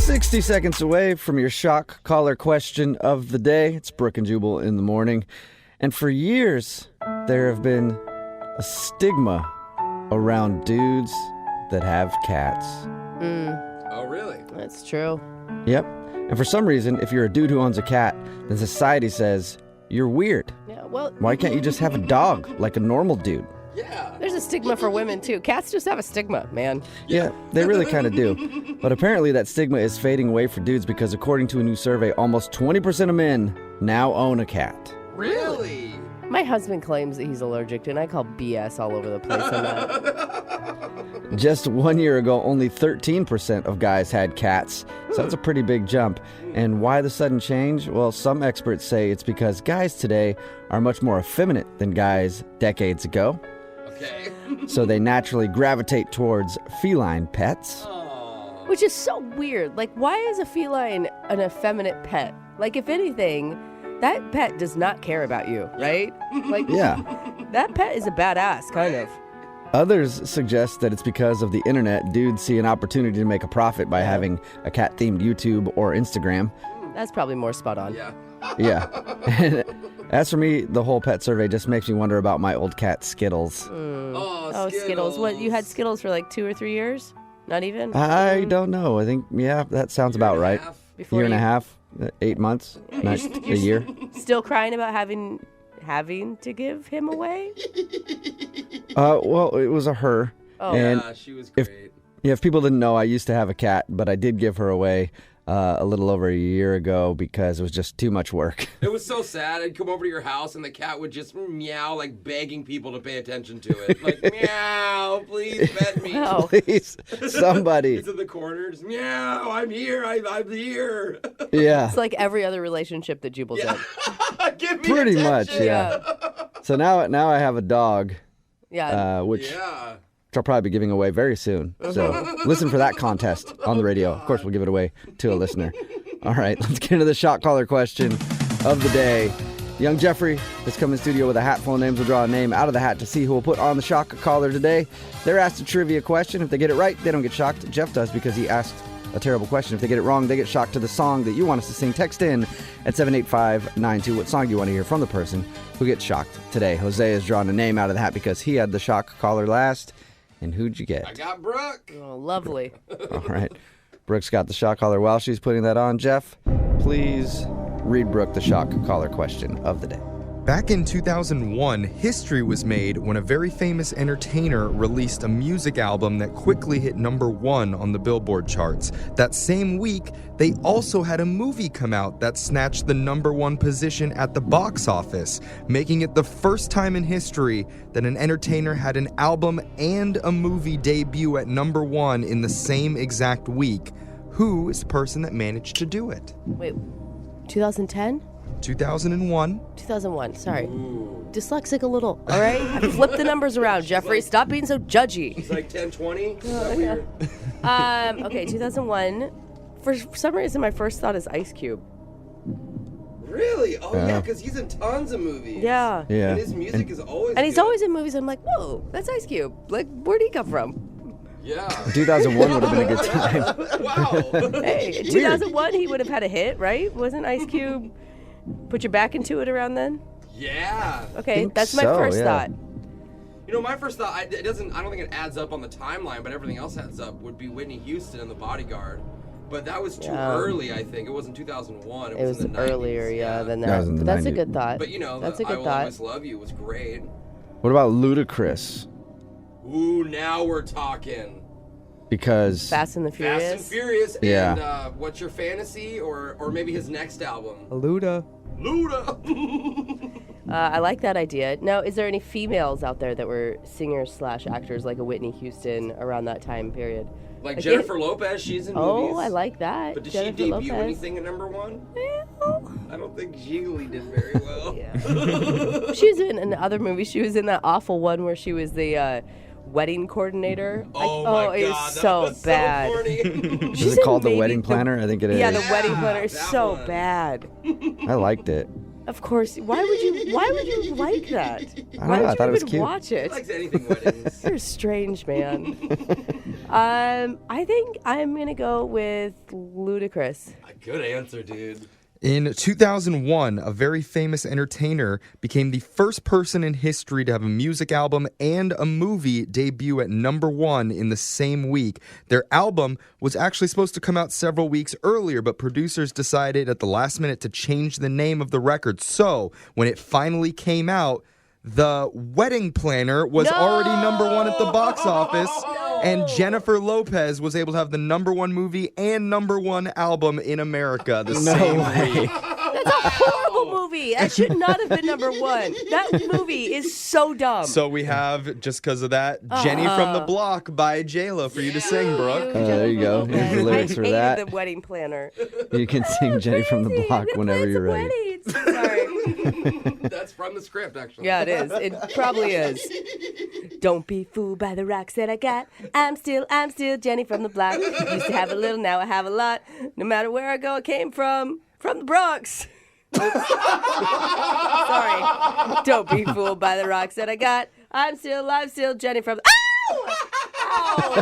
60 seconds away from your shock collar question of the day. It's Brooke and Jubal in the morning. And for years, there have been a stigma around dudes that have cats. Oh, really? That's true. Yep. And for some reason, if you're a dude who owns a cat, then society says you're weird. Yeah, well, Why can't you just have a dog like a normal dude? Yeah. there's a stigma for women, too. Cats just have a stigma, man. Yeah, they really kind of do. But apparently that stigma is fading away for dudes because according to a new survey, almost 20% of men now own a cat. Really? My husband claims that he's allergic to, and I call BS all over the place on that. Just 1 year ago, only 13% of guys had cats. So that's a pretty big jump. And why the sudden change? Well, some experts say it's because guys today are much more effeminate than guys decades ago. Okay. So they naturally gravitate towards feline pets. Which is so weird. Like, why is a feline an effeminate pet? Like, if anything, that pet does not care about you, right? Like, Yeah. that pet is a badass, kind of. Others suggest that it's because of the internet. Dudes see an opportunity to make a profit by having a cat-themed YouTube or Instagram. That's probably more spot on. Yeah. Yeah. As for me, the whole pet survey just makes me wonder about my old cat, Skittles. Oh, Skittles. What, you had Skittles for like 2 or 3 years? Not even? I don't know. I think, yeah, that sounds about right. Before Year and a you- half, 8 months, not a year. Still crying about having to give him away? Well, it was a her. Oh. And Yeah, she was great. if people didn't know, I used to have a cat, but I did give her away a little over a year ago because it was just too much work. It was so sad. I'd come over to your house and the cat would just meow, like begging people to pay attention to it. Like, meow, please pet me. Wow. Please, somebody. It's in the corner, just meow, I'm here, I'm here. Yeah, It's like every other relationship that Jubal's in. Give me pretty attention. much, yeah. So now I have a dog, Yeah. which Yeah. I'll probably be giving away very soon. So listen for that contest on the radio. Of course, we'll give it away to a listener. All right, let's get into the shot caller question of the day. Young Jeffrey has come in studio with a hat full of names. We'll draw a name out of the hat to see who will put on the shock collar today. They're asked a trivia question. If they get it right, they don't get shocked. Jeff does because he asked a terrible question. If they get it wrong, they get shocked to the song that you want us to sing. Text in at 78592. What song do you want to hear from the person who gets shocked today? Jose has drawn a name out of the hat because he had the shock collar last. And who'd you get? I got Brooke. Oh, lovely. All right. Brooke's got the shock collar. While she's putting that on, Jeff, please read Brooke the shock collar question of the day. Back in 2001, history was made when a very famous entertainer released a music album that quickly hit #1 on the Billboard charts. That same week, they also had a movie come out that snatched the #1 position at the box office, making it the first time in history that an entertainer had an album and a movie debut at #1 in the same exact week. Who is the person that managed to do it? Wait, 2010? 2001. 2001, sorry. Dyslexic a little, all right? Flip the numbers around, Jeffrey. Stop being so judgy. It's like 10:20. Is that weird? Okay, 2001. For some reason, my first thought is Ice Cube. Really? Oh, yeah, because he's in tons of movies. Yeah. Yeah. And his music is always And he's good. always in movies. I'm like, whoa, that's Ice Cube. Like, where'd he come from? Yeah. 2001 would have been a good time. Wow. Hey, in 2001, he would have had a hit, right? Wasn't Ice Cube put your back into it around then? Yeah. Okay, think that's my so, first yeah. thought. You know, my first thought, I don't think it adds up on the timeline, but everything else adds up, would be Whitney Houston and The Bodyguard. But that was too early, I think. It wasn't 2001. It was in the 90s. earlier, yeah, than That that. was in the But that's a 90s. good thought. But, you know, that's a I good Will thought. Always Love You was great. What about Ludacris? Ooh, now we're talking. Because Fast and the Furious. Fast and Furious. Yeah. And What's Your Fantasy? Or maybe his next album. Luda. Luda. I like that idea. Now, is there any females out there that were singers/actors like a Whitney Houston around that time period? Like Like Jennifer Lopez, she's in movies. Oh, I like that. But did Jennifer she debut Lopez. anything at #1? Well, I don't think she really did very well. yeah. She was in other movies. She was in that awful one where she was the wedding coordinator. Oh my it god, was that so was bad. so corny. is She's it in called The maybe Wedding Planner? I think it is. Yeah, the wedding Yeah, planner is that so one. bad. I liked it. Of course. Why would you like that? don't Why know, I would thought you it was even cute. watch it? Likes anything weddings. You're a strange man. I think I'm going to go with Ludacris. A good answer, dude. In 2001, a very famous entertainer became the first person in history to have a music album and a movie debut at number 1 in the same week. Their album was actually supposed to come out several weeks earlier, but producers decided at the last minute to change the name of the record. So, when it finally came out, The Wedding Planner was already number 1 at the box office. And Jennifer Lopez was able to have the number 1 movie and number 1 album in America the same week. That's a horrible movie. That should not have been number 1. That movie is so dumb. So we have, just because of that, Jenny from the Block by J-Lo for you to sing, Brooke. There you go. Here's the lyrics for that. I hated The Wedding Planner. You can sing Jenny from the Block whenever you're ready. Sorry. That's from the script, actually. Yeah, it is. It probably is. Don't be fooled by the rocks that I got. I'm still Jenny from the Block. Used to have a little, now I have a lot. No matter where I go, I came from the Bronx. Oops. Sorry. Don't be fooled by the rocks that I got. I'm still Jenny from the... Ow!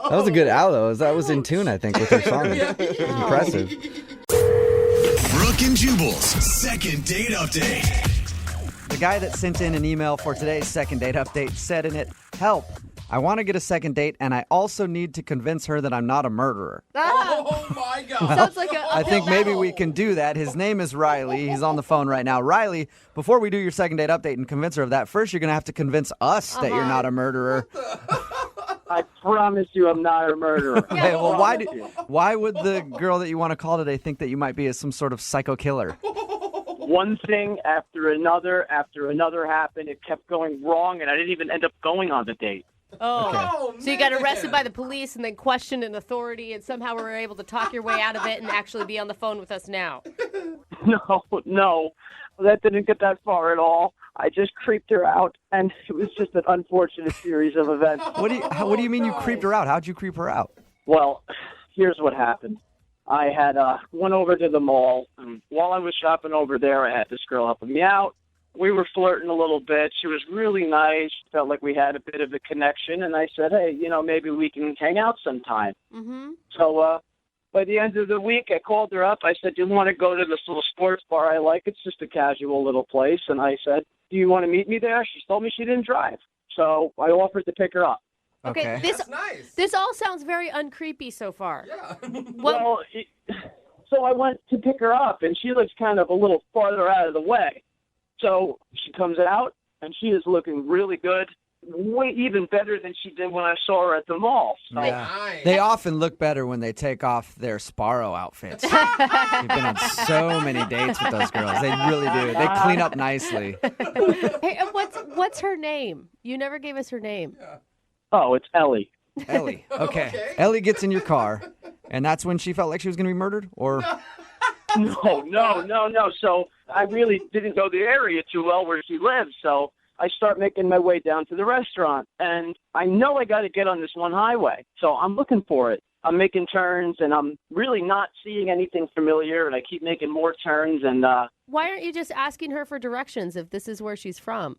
That was a good ow, though. That was in tune, I think, with her song. It was impressive. Brooke and Jubal's second date update. The guy that sent in an email for today's second date update said in it, "Help. I want to get a second date, and I also need to convince her that I'm not a murderer." Oh, my God. Sounds like I think maybe we can do that. His name is Riley. He's on the phone right now. Riley, before we do your second date update and convince her of that, first you're going to have to convince us that you're not a murderer. I promise you I'm not a murderer. Okay, well, why would the girl that you want to call today think that you might be some sort of psycho killer? One thing after another happened. It kept going wrong, and I didn't even end up going on the date. Oh, So you got arrested by the police and then questioned in authority, and somehow were able to talk your way out of it and actually be on the phone with us now. No, that didn't get that far at all. I just creeped her out, and it was just an unfortunate series of events. What do you mean you creeped her out? How'd you creep her out? Well, here's what happened. I had went over to the mall, and while I was shopping over there, I had this girl helping me out. We were flirting a little bit. She was really nice. Felt like we had a bit of a connection, and I said, hey, maybe we can hang out sometime. Mm-hmm. So by the end of the week, I called her up. I said, do you want to go to this little sports bar I like? It's just a casual little place. And I said, do you want to meet me there? She told me she didn't drive. So I offered to pick her up. Okay. That's nice. This all sounds very uncreepy so far. Yeah. So I went to pick her up, and she lives kind of a little farther out of the way. So she comes out, and she is looking really good, way even better than she did when I saw her at the mall. So, Yeah. Nice. They often look better when they take off their Sparrow outfits. You've been on so many dates with those girls. They really do. They clean up nicely. Hey, and what's her name? You never gave us her name. Oh, it's Ellie. Ellie. Okay. Okay. Ellie gets in your car, and that's when she felt like she was going to be murdered? Or No. So I really didn't know the area too well where she lives. So I start making my way down to the restaurant, and I know I got to get on this one highway. So I'm looking for it. I'm making turns, and I'm really not seeing anything familiar, and I keep making more turns. And Why aren't you just asking her for directions if this is where she's from?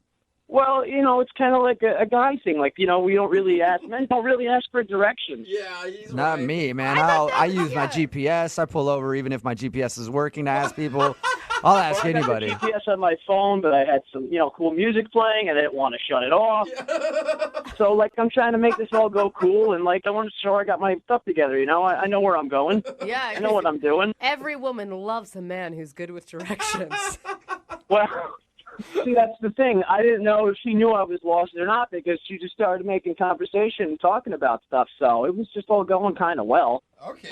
well, it's kind of like a guy thing. Like, we don't really ask. Men don't really ask for directions. Yeah, he's not right. me, man. I use my GPS. I pull over even if my GPS is working to ask people. I'll ask I got anybody. the GPS on my phone, but I had some, cool music playing, and I didn't want to shut it off. So, I'm trying to make this all go cool, and, I want to show I got my stuff together, I know where I'm going. Yeah, I know what I'm doing. Every woman loves a man who's good with directions. Well, see, that's the thing. I didn't know if she knew I was lost or not because she just started making conversation and talking about stuff. So it was just all going kind of well.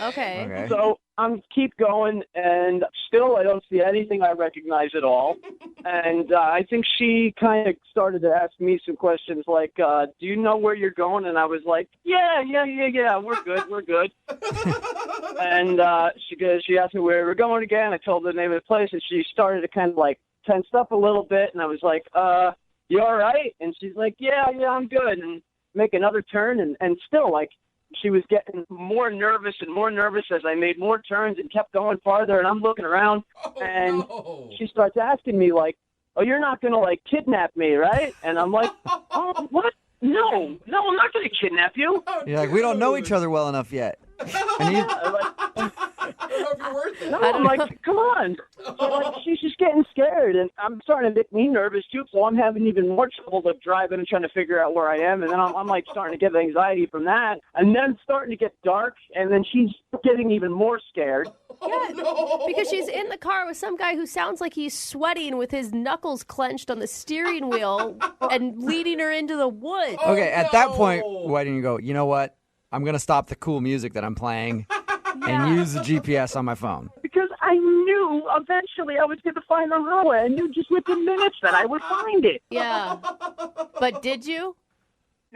Okay. So I'm keep going, and still I don't see anything I recognize at all. And I think she kind of started to ask me some questions like, do you know where you're going? And I was like, yeah, we're good. And she asked me where we're going again. I told her the name of the place, and she started to kind of tensed up a little bit, and I was like, you all right? And she's like, yeah, I'm good. And make another turn, and still, she was getting more nervous and more nervous as I made more turns and kept going farther, and I'm looking around, and she starts asking me, oh, you're not going to, kidnap me, right? And I'm like, oh, what? No, I'm not going to kidnap you. You're like, we don't know each other well enough yet. And he, No, I'm like, come on. So, like, she's just getting scared, and I'm starting to make me nervous, too, so I'm having even more trouble with driving and trying to figure out where I am, and then I'm like, starting to get anxiety from that, and then it's starting to get dark, and then she's getting even more scared. Yeah, because she's in the car with some guy who sounds like he's sweating with his knuckles clenched on the steering wheel and leading her into the woods. okay, at that point, why didn't you go, you know what? I'm going to stop the cool music that I'm playing and use the GPS on my phone. Because I knew eventually I was going to find the highway. I knew just within minutes that I would find it. Yeah. But did you?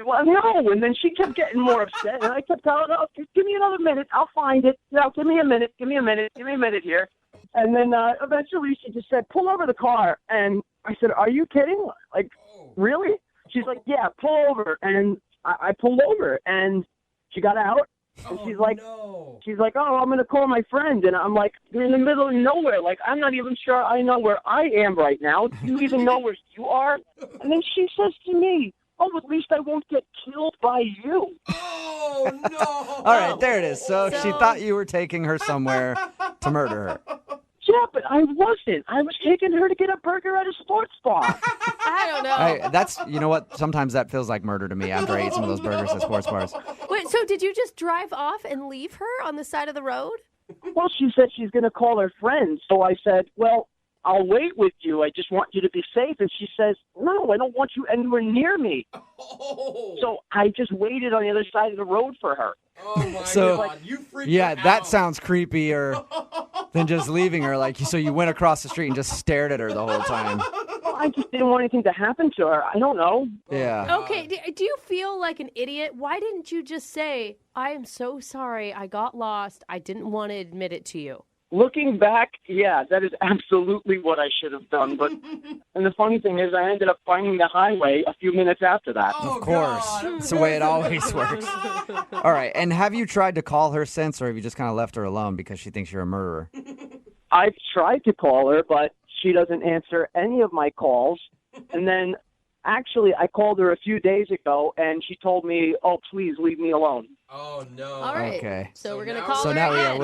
Well, no, and then she kept getting more upset, and I kept telling her, oh, give me another minute, I'll find it. No, give me a minute here. And then eventually she just said, pull over the car. And I said, are you kidding? Like, really? She's like, yeah, pull over. And I pulled over, and she got out. And she's like, oh, I'm going to call my friend. And I'm like, you're in the middle of nowhere. Like, I'm not even sure I know where I am right now. Do you even know where you are? And then she says to me, oh, at least I won't get killed by you. Oh, no. All right, there it is. So she thought you were taking her somewhere to murder her. Yeah, but I wasn't. I was taking her to get a burger at a sports bar. I don't know. You know what? Sometimes that feels like murder to me after I eat some of those burgers at sports bars. Wait, so did you just drive off and leave her on the side of the road? Well, she said she's going to call her friend. So I said, well, I'll wait with you. I just want you to be safe. And she says, no, I don't want you anywhere near me. Oh. So I just waited on the other side of the road for her. Oh, my God. You freaked her out. That sounds creepier than just leaving her. Like, so you went across the street and just stared at her the whole time. Well, I just didn't want anything to happen to her. I don't know. Yeah. Okay, do you feel like an idiot? Why didn't you just say, I am so sorry, I got lost, I didn't want to admit it to you? Looking back, yeah, that is absolutely what I should have done. But and the funny thing is, I ended up finding the highway a few minutes after that. Oh, of course. God. That's the way it always works. All right. And have you tried to call her since, or have you just kind of left her alone because she thinks you're a murderer? I've tried to call her, but she doesn't answer any of my calls. And then, actually, I called her a few days ago, and she told me, oh, please leave me alone. Oh, no. All right. Okay. So we're going to call her now, again.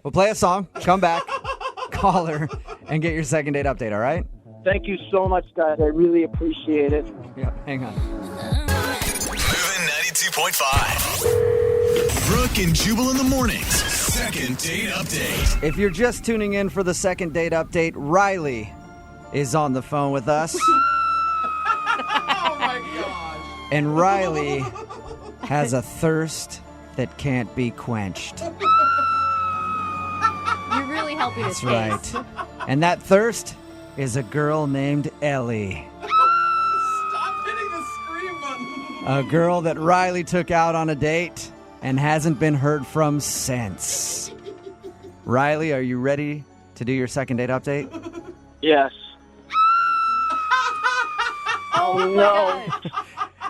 we'll play a song, come back, call her, and get your second date update, all right? Thank you so much, guys. I really appreciate it. Yeah, hang on. Moving 92.5. Brooke and Jubal in the mornings. Second date update. If you're just tuning in for the second date update, Riley is on the phone with us. Oh, my gosh. And Riley has a thirst that can't be quenched. You're really helping us. That's right. And that thirst is a girl named Ellie. Stop hitting the scream button. A girl that Riley took out on a date and hasn't been heard from since. Riley, are you ready to do your second date update? Yes. Oh, no.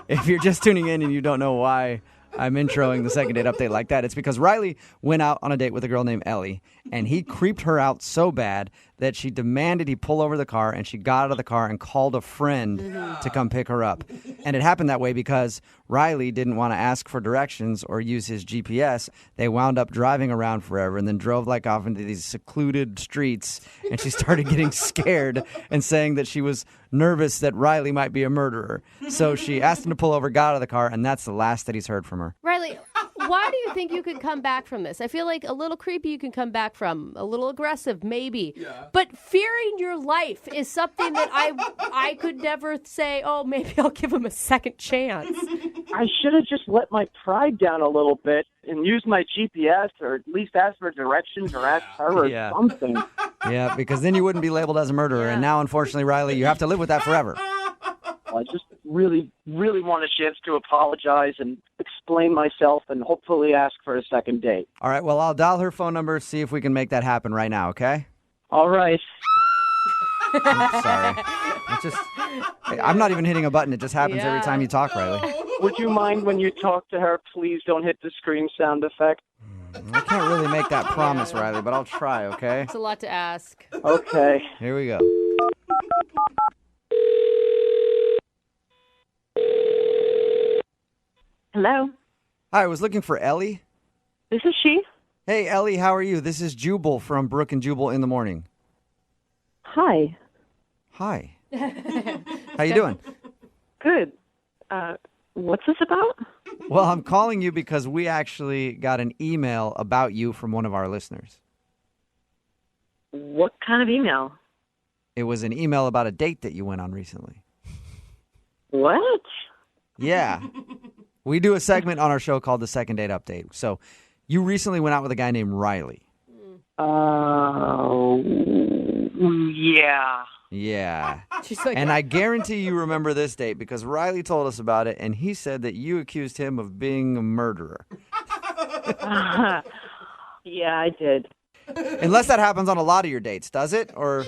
If you're just tuning in and you don't know why I'm introing the second date update like that, it's because Riley went out on a date with a girl named Ellie, and he creeped her out so bad that she demanded he pull over the car, and she got out of the car and called a friend to come pick her up. And it happened that way because Riley didn't want to ask for directions or use his GPS. They wound up driving around forever and then drove like off into these secluded streets, and she started getting scared and saying that she was nervous that Riley might be a murderer. So she asked him to pull over, got out of the car, and that's the last that he's heard from her. Riley, why do you think you could come back from this? I feel like a little creepy you can come back from, a little aggressive maybe. Yeah. But fearing your life is something that I could never say, oh, maybe I'll give him a second chance. I should have just let my pride down a little bit and used my GPS, or at least ask for directions or ask her or something. Yeah, because then you wouldn't be labeled as a murderer. Yeah. And now, unfortunately, Riley, you have to live with that forever. I just really, really want a chance to apologize and explain myself and hopefully ask for a second date. All right, well, I'll dial her phone number, see if we can make that happen right now, okay? All right. Sorry. I'm not even hitting a button. It just happens every time you talk, Riley. Would you mind when you talk to her, please don't hit the scream sound effect? I can't really make that promise, Riley, but I'll try, okay? It's a lot to ask. Okay. Here we go. Hello. Hi, I was looking for Ellie. This is she. Hey, Ellie, how are you? This is Jubal from Brooke and Jubal in the morning. Hi. Hi. How you doing? Good. What's this about? Well, I'm calling you because we actually got an email about you from one of our listeners. What kind of email? It was an email about a date that you went on recently. What? Yeah. We do a segment on our show called the Second Date Update. So you recently went out with a guy named Riley. Oh, yeah. Yeah. She's like, And I guarantee you remember this date because Riley told us about it, and he said that you accused him of being a murderer. Yeah, I did. Unless that happens on a lot of your dates, does it? Or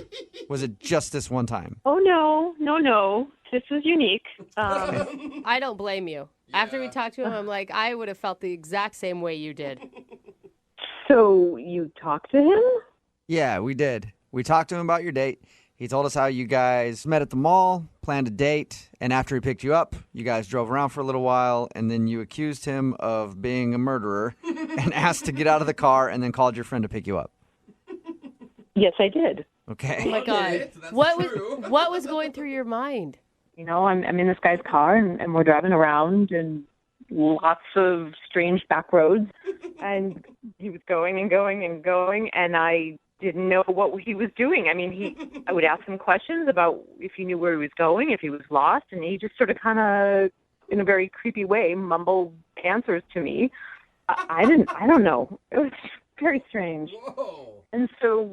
was it just this one time? Oh, no. This is unique. I don't blame you. After we talked to him, I'm like, I would have felt the exact same way you did. So you talked to him? Yeah, we did. We talked to him about your date. He told us how you guys met at the mall, planned a date, and after he picked you up, you guys drove around for a little while, and then you accused him of being a murderer and asked to get out of the car and then called your friend to pick you up. Yes, I did. Okay. Oh my Okay, God. so that's What true. what was going through your mind? You know, I'm in this guy's car, and we're driving around, and lots of strange back roads, and he was going and going and going, and I didn't know what he was doing. I mean, I would ask him questions about if he knew where he was going, if he was lost, and he just sort of kind of, in a very creepy way, mumbled answers to me. I don't know. It was very strange. Whoa. And so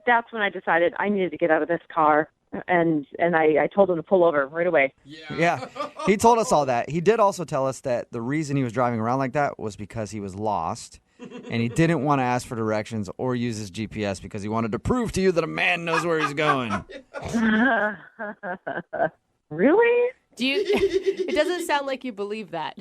that's when I decided I needed to get out of this car, and I told him to pull over right away. Yeah. He told us all that. He did also tell us that the reason he was driving around like that was because he was lost, and he didn't want to ask for directions or use his GPS because he wanted to prove to you that a man knows where he's going. Really? It doesn't sound like you believe that.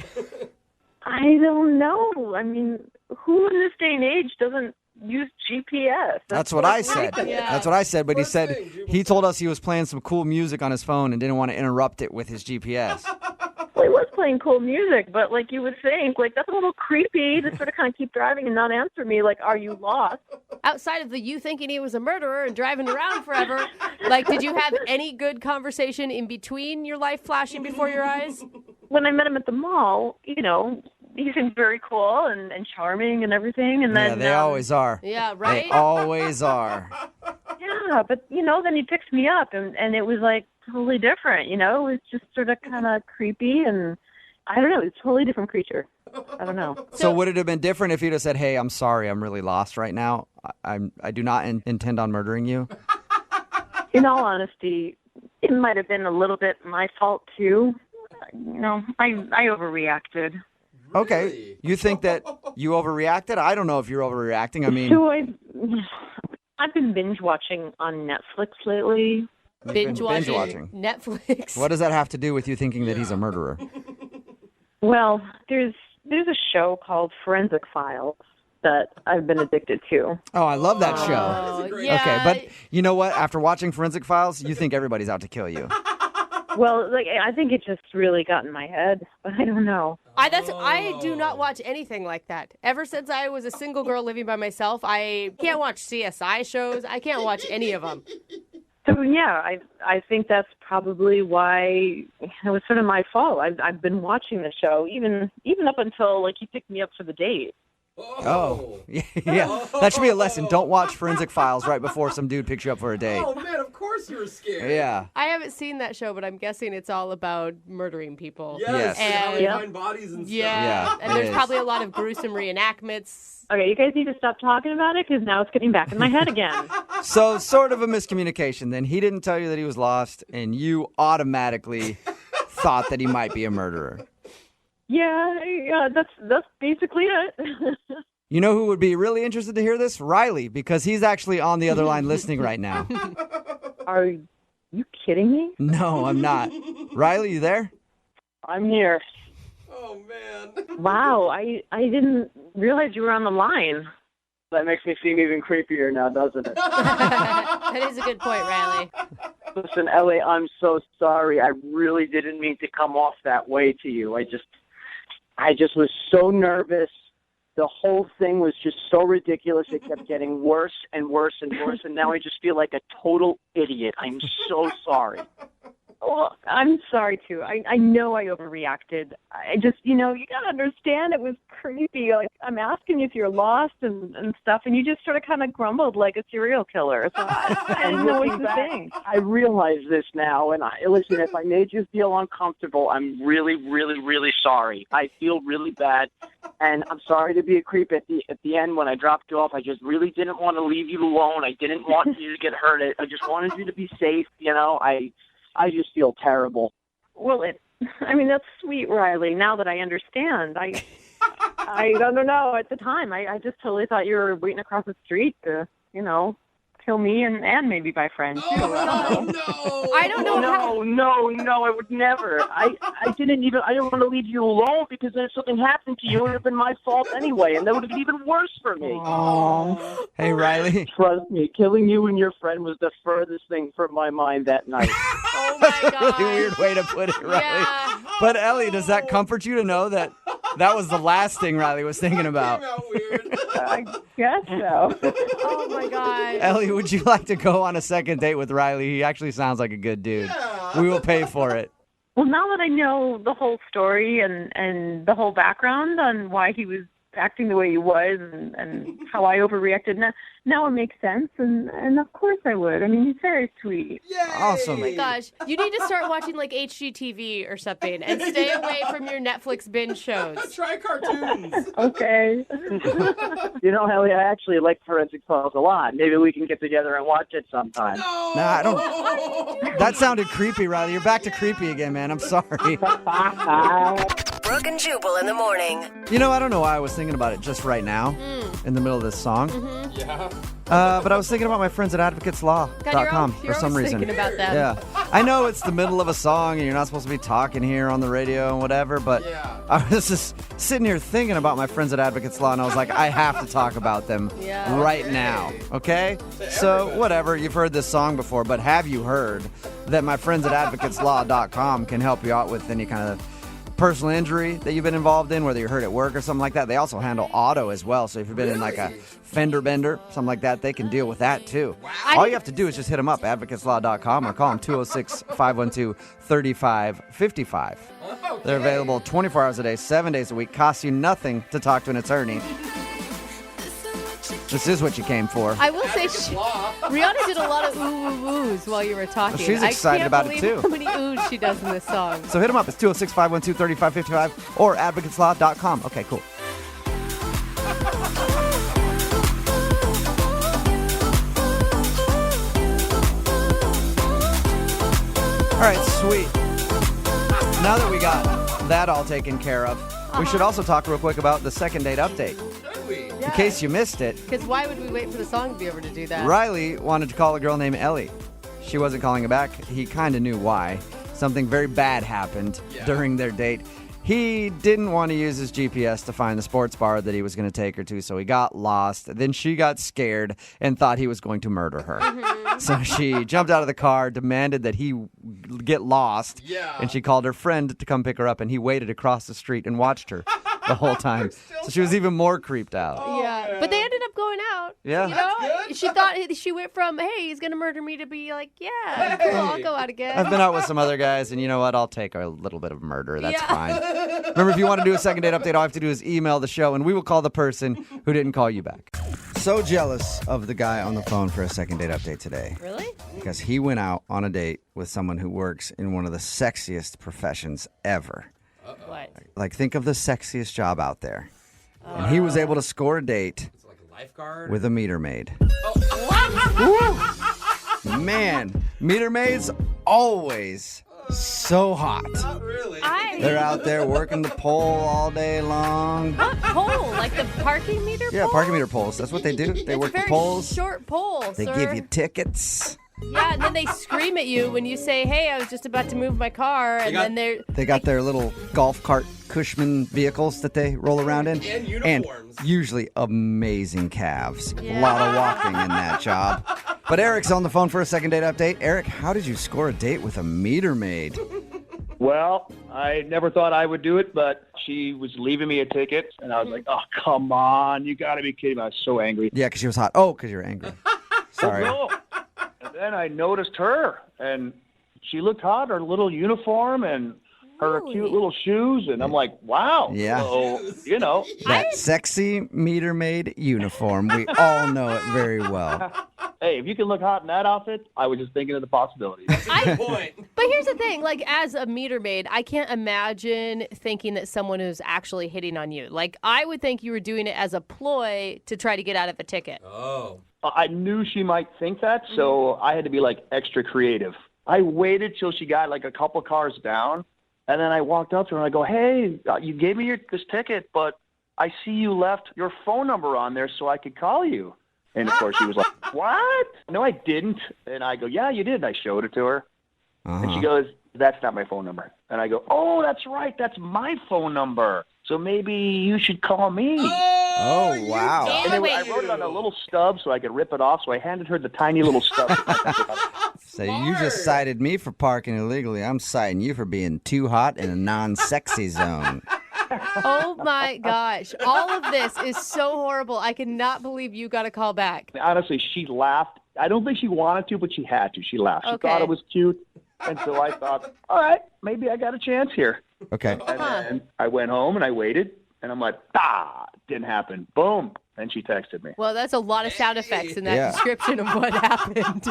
I don't know. I mean, who in this day and age doesn't use GPS? That's what I said. Yeah. That's what I said, but he First said thing, Jubal he told us he was playing some cool music on his phone and didn't want to interrupt it with his GPS. Well, he was playing cool music, but like you would think, like that's a little creepy to sort of kind of keep driving and not answer me. Like, are you lost? Outside of you thinking he was a murderer and driving around forever, like, did you have any good conversation in between your life flashing before your eyes? When I met him at the mall, you know, he seemed very cool and charming and everything. And then Yeah, they always are. Yeah, right? They always are. yeah, but you know, then he picks me up, and it was like totally different. You know, it was just sort of kind of creepy, and I don't know, it's a totally different creature. I don't know. So would it have been different if you'd have said, "Hey, I'm sorry, I'm really lost right now. I do not intend on murdering you"? In all honesty, it might have been a little bit my fault too. You know, I overreacted. Okay. Really? You think that you overreacted? I don't know if you're overreacting. I mean, So I've been binge watching on Netflix lately. you've Binge been watching Netflix. What does that have to do with you thinking that he's a murderer? Well, there's a show called Forensic Files that I've been addicted to. Oh, I love that show. Oh, great- yeah. Okay, but you know what? After watching Forensic Files, you think everybody's out to kill you. Well, like I think it just really got in my head, but I don't know. I do not watch anything like that. Ever since I was a single girl living by myself, I can't watch CSI shows. I can't watch any of them. So yeah, I think that's probably why it was sort of my fault. I've been watching the show even up until like he picked me up for the date. Oh. Yeah. That should be a lesson. Don't watch Forensic Files right before some dude picks you up for a date. Oh man, of course you were scared. Yeah. I haven't seen that show, but I'm guessing it's all about murdering people. Yes. And how they And- find bodies and stuff. Yeah. Yeah, And it there's is. probably a lot of gruesome reenactments. Okay, you guys need to stop talking about it because now it's getting back in my head again. So, sort of a miscommunication then. He didn't tell you that he was lost, and you automatically thought that he might be a murderer. Yeah, that's basically it. You know who would be really interested to hear this? Riley, because he's actually on the other line listening right now. Are you kidding me? No, I'm not. Riley, you there? I'm here. Oh man. Wow, I didn't realize you were on the line. That makes me seem even creepier now, doesn't it? That is a good point, Riley. Listen, Ellie, I'm so sorry. I really didn't mean to come off that way to you. I just was so nervous. The whole thing was just so ridiculous. It kept getting worse and worse and worse, and now I just feel like a total idiot. I'm so sorry. Well, I'm sorry, too. I know I overreacted. I just, you got to understand it was creepy. Like, I'm asking you if you're lost and stuff, and you just sort of kind of grumbled like a serial killer. So I didn't know what to think. I realize this now, and listen, if I made you feel uncomfortable, I'm really, really, really sorry. I feel really bad, and I'm sorry to be a creep at the end when I dropped you off. I just really didn't want to leave you alone. I didn't want you to get hurt. I just wanted you to be safe, I just feel terrible. Well, that's sweet, Riley. Now that I understand, I don't know. At the time, I just totally thought you were waiting across the street to, kill me and maybe my friend too. Oh, no! I don't know. No, I would never. I didn't want to leave you alone because then if something happened to you, it would have been my fault anyway, and that would have been even worse for me. Oh. Hey, Riley. Trust me, killing you and your friend was the furthest thing from my mind that night. Oh my God. Really weird way to put it, Riley. Yeah. But Ellie, does that comfort you to know that was the last thing Riley was thinking about? I guess so. Oh my God. Ellie, would you like to go on a second date with Riley? He actually sounds like a good dude. Yeah. We will pay for it. Well, now that I know the whole story and the whole background on why he was acting the way he was and how I overreacted, now it makes sense, and of course I would. I mean, he's very sweet. Yay! Awesome. Oh my gosh. You need to start watching like HGTV or something and stay away from your Netflix binge shows. Try cartoons. Okay. Ellie, I actually like Forensic Files a lot. Maybe we can get together and watch it sometime. No! Nah, I don't. That sounded creepy, Riley. You're back to creepy again, man. I'm sorry. Brooke and Jubal in the morning. I don't know why I was thinking about it just right now in the middle of this song. Mm-hmm. Yeah. But I was thinking about my friends at advocateslaw.com you're for some always reason. thinking about them. Yeah. I know it's the middle of a song and you're not supposed to be talking here on the radio and whatever, but Yeah. I was just sitting here thinking about my friends at Advocates Law, and I was like, I have to talk about them right now. Okay? So, whatever. You've heard this song before, but have you heard that my friends at advocateslaw.com can help you out with any kind of personal injury that you've been involved in, whether you're hurt at work or something like that? They also handle auto as well. So if you've been in like a fender bender, something like that, they can deal with that too. All you have to do is just hit them up, advocateslaw.com, or call them 206-512-3555. They're available 24 hours a day, 7 days a week. Costs you nothing to talk to an attorney. This is what you came for. I will say, Rihanna did a lot of ooh-ooh-oohs while you were talking. She's excited about it, too. I can't believe how many oohs she does in this song. So hit them up. It's 206-512-3555 or advocateslaw.com. Okay, cool. All right, sweet. Now that we got that all taken care of, we should also talk real quick about the second date update. In case you missed it. Because why would we wait for the song to be over to do that? Riley wanted to call a girl named Ellie. She wasn't calling him back. He kind of knew why. Something very bad happened during their date. He didn't want to use his GPS to find the sports bar that he was going to take her to, so he got lost. Then she got scared and thought he was going to murder her. So she jumped out of the car, demanded that he get lost, and she called her friend to come pick her up, and he waited across the street and watched her the whole time. So she was even more creeped out. Yeah, but they ended up going out. Yeah. She thought she went from, hey, he's going to murder me, to be like, yeah, cool, I'll go out again. I've been out with some other guys, and you know what? I'll take a little bit of murder. That's fine. Remember, if you want to do a second date update, all you have to do is email the show, and we will call the person who didn't call you back. So jealous of the guy on the phone for a second date update today. Really? Because he went out on a date with someone who works in one of the sexiest professions ever. What? Like, think of the sexiest job out there. And he was able to score a date Like a lifeguard? with a meter maid. Man, meter maids always so hot. Not really. They're out there working the pole all day long. What pole? Like the parking meter pole? Yeah, parking meter poles. That's what they do. They It's work a very the poles. short pole, They sir. give you tickets. Yeah, and then they scream at you when you say, hey, I was just about to move my car, and then they're... They got their little golf cart Cushman vehicles that they roll around in. And uniforms. And usually amazing calves. A lot of walking in that job. But Eric's on the phone for a second date update. Eric, how did you score a date with a meter maid? Well, I never thought I would do it, but she was leaving me a ticket, and I was like, oh, come on. You got to be kidding me. I was so angry. Yeah, because she was hot. Oh, because you're angry. Sorry. No. And then I noticed her, and she looked hot, her little uniform, and her cute little shoes, and I'm like, wow. Yeah. So, you know. That sexy meter maid uniform. We all know it very well. Hey, if you can look hot in that outfit, I was just thinking of the possibilities. Good point. But here's the thing, like, as a meter maid, I can't imagine thinking that someone is actually hitting on you. Like, I would think you were doing it as a ploy to try to get out of a ticket. Oh. I knew she might think that, so I had to be, like, extra creative. I waited till she got, like, a couple cars down, and then I walked up to her and I go, hey, you gave me this ticket, but I see you left your phone number on there so I could call you. And, of course, she was like, what? No, I didn't. And I go, yeah, you did. And I showed it to her. And she goes, that's not my phone number. And I go, oh, that's right. That's my phone number. So maybe you should call me. Oh, wow. And then I wrote it on a little stub so I could rip it off. So I handed her the tiny little stub. So you just cited me for parking illegally. I'm citing you for being too hot in a non-sexy zone. Oh, my gosh. All of this is so horrible. I cannot believe you got a call back. Honestly, she laughed. I don't think she wanted to, but she had to. She laughed. She Okay. thought it was cute. And so I thought, all right, maybe I got a chance here. Okay. And then I went home and I waited. And I'm like, didn't happen. Boom. And she texted me. Well, that's a lot of sound effects in that description of what happened.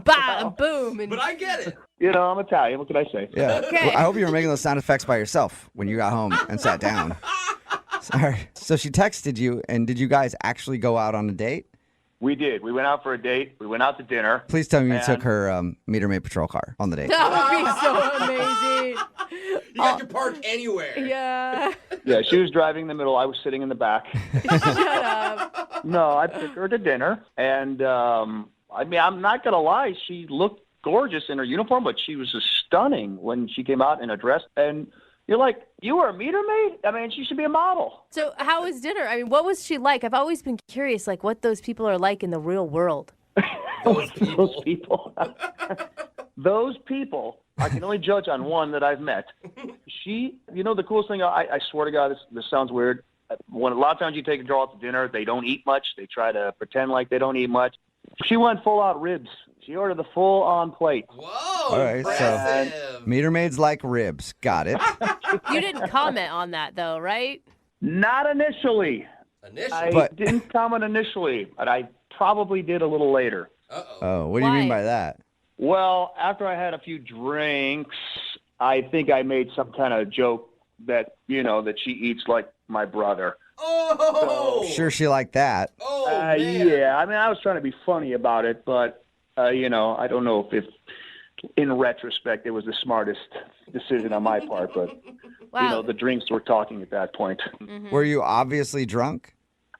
Bam, boom. And... But I get it. You know, I'm Italian. What can I say? Yeah. Okay. Well, I hope you were making those sound effects by yourself when you got home and sat down. Sorry. So she texted you, and did you guys actually go out on a date? We did. We went out for a date. We went out to dinner. Please tell me you took her meter maid patrol car on the date. That would be so amazing. You got to park anywhere. Yeah. Yeah, she was driving in the middle. I was sitting in the back. Shut up. No, I took her to dinner. And, I mean, I'm not going to lie. She looked gorgeous in her uniform, but she was just stunning when she came out in a dress. And you're like, you were a meter maid? I mean, she should be a model. So how was dinner? I mean, what was she like? I've always been curious, like, what those people are like in the real world. Those people. Those people, I can only judge on one that I've met. She, you know, the coolest thing, I swear to God, this sounds weird. When a lot of times you take a girl out to dinner, they don't eat much. They try to pretend like they don't eat much. She went full out ribs. She ordered the full on plate. Whoa. All right, so meter maids like ribs. Got it. You didn't comment on that, though, right? Not initially. I didn't comment initially, but I probably did a little later. Oh, what do you mean by that? Well, after I had a few drinks, I think I made some kind of joke that, you know, that she eats like my brother. Oh! Sure she liked that. Oh, man. Yeah, I mean, I was trying to be funny about it, but, you know, I don't know if in retrospect it was the smartest decision on my part, but, Wow. you know, the drinks were talking at that point. Mm-hmm. Were you obviously drunk?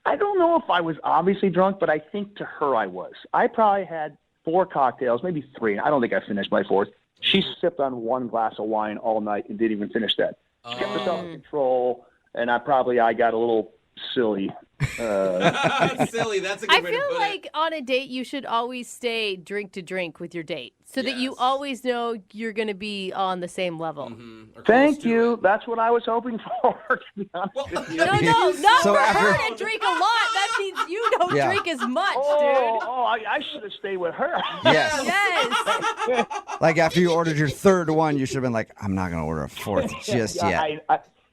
I don't know if I was obviously drunk, but I think to her I was. I probably had 4 cocktails, maybe 3. I don't think I finished my 4th. She sipped on 1 glass of wine all night and didn't even finish that. She kept herself in control, and I got a little silly. Silly, that's a good I way to feel put like on a date you should always stay drink to drink with your date so that you Yes. always know you're going to be on the same level. Or close Thank to you. it. That's what I was hoping for, to be honest with you. No, not So for after- her to drink a lot. That means you don't Yeah. drink as much, I should have stayed with her. Yes. dude. Yes. Like after you ordered your 3rd one, you should have been like, I'm not going to order a 4th just yet.